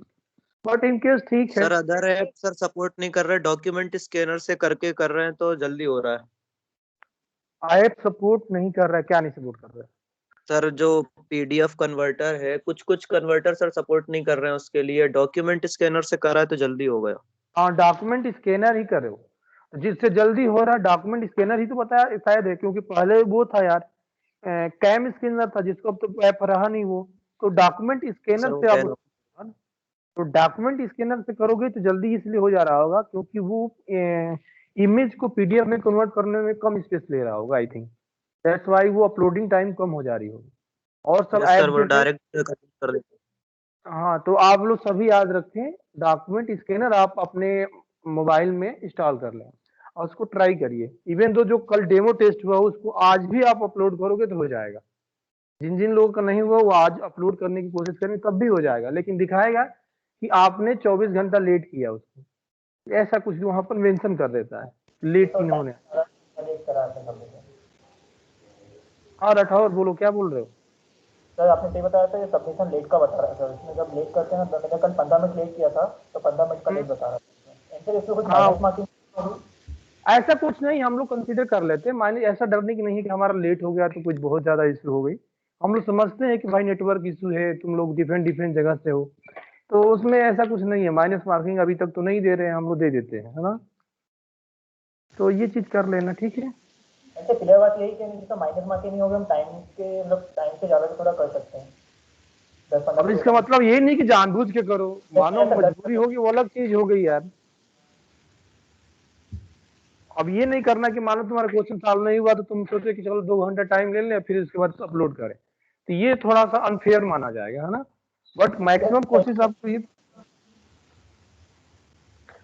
बट इन केस ठीक है। Sir other app sir support नहीं कर रहे, डॉक्यूमेंट स्कैनर से करके कर रहे हैं तो जल्दी हो रहा है। ऐप सपोर्ट नहीं कर रहा है, क्या नहीं सपोर्ट कर रहा है? सर जो पीडीएफ कन्वर्टर है, कुछ कुछ कन्वर्टर सर सपोर्ट नहीं कर रहे हैं, उसके लिए डॉक्यूमेंट स्कैनर से करा है तो जल्दी हो गया। हाँ, डॉक्यूमेंट स्कैनर ही कर रहे हो, तो जिससे जल्दी हो रहा है डॉक्यूमेंट स्कैनर ही तो बताया शायद है, क्योंकि पहले वो था यार कैम स्कैनर था, जिसको अब तो ऐप रहा नहीं वो। तो डॉक्यूमेंट सर स्कैनर वो से आप, बैन हो तो डॉक्यूमेंट स्कैनर से करोगे तो जल्दी इसलिए हो जा रहा होगा क्योंकि वो इमेज को पीडीएफ में कन्वर्ट करने में कम स्पेस ले रहा होगा, आई थिंक दैट्स वाई वो अपलोडिंग टाइम कम हो जा रही होगी। और सब यस सर, ऐप वो जैसे, डायरेक्ट कर देते हाँ, तो आप लोग सभी याद रखें, डॉक्यूमेंट स्कैनर आप अपने मोबाइल में इंस्टॉल कर लें और उसको ट्राई करिए। इवन दो जो कल डेमो टेस्ट हुआ उसको आज भी आप अपलोड करोगे तो हो जाएगा। जिन जिन लोगों का नहीं हुआ वो आज अपलोड करने की कोशिश करें, तब भी हो जाएगा, लेकिन दिखाएगा कि आपने 24 घंटा लेट किया उसको, ऐसा कुछ वहां पर मेंशन कर देता है लेट नहीं होने। हाँ राठौर बोलो, क्या बोल रहे हो? सर आपने ये बताया था, ये सबमिशन लेट का बता रहा है सर, इसमें जब लेट करते हैं ना, मैंने कल 15 मिनट लेट किया था तो 15 मिनट का लेट बता रहा था। सर इसमें कुछ माइनस मार्किंग? ऐसा कुछ नहीं, हम लोग कंसीडर कर लेते हैं, माने ऐसा डरने की नहीं है कि हमारा लेट हो गया तो कुछ बहुत ज्यादा इशू हो गई। हम लोग समझते हैं कि भाई नेटवर्क इशू है, तुम लोग डिफरेंट डिफरेंट जगह से हो, तो उसमें ऐसा कुछ नहीं है। माइनस मार्किंग अभी तक तो नहीं दे रहे हैं, हम लोग दे देते हैं, है ना। तो ये चीज कर लेना, ठीक है। ऐसे क्लियर बात यही कि तो माइनस मार्किंग नहीं होगा, हम टाइम के मतलब टाइम से ज्यादा थोड़ा कर सकते हैं। अब इसका मतलब ये नहीं कि जानबूझ के करो, मानो मजबूरी होगी वो अलग चीज हो गई यार। अब ये नहीं करना कि मानो तुम्हारा क्वेश्चन सॉल्व नहीं हुआ तो तुम सोचे कि चलो 2 घंटा टाइम ले लें फिर उसके बाद अपलोड करें, तो ये थोड़ा सा अनफेयर माना जाएगा, है ना। बट मैक्सिमम कोशिश आपको ये,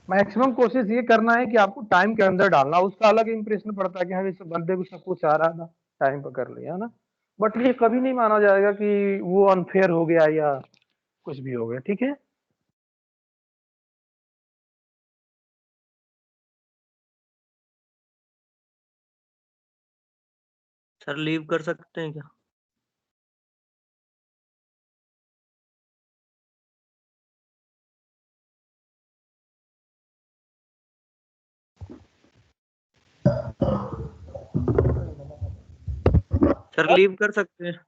मैक्सिमम कोशिश ये करना है कि आपको टाइम के अंदर डालना, उसका अलग इंप्रेशन पड़ता है कि हाँ इस बंदे को सब कुछ आ रहा था, टाइम पर कर लिया ना। बट ये कभी नहीं माना जाएगा कि वो अनफेयर हो गया या कुछ भी हो गया, ठीक है। सर लीव कर सकते हैं क्या? सर लीव कर सकते हैं?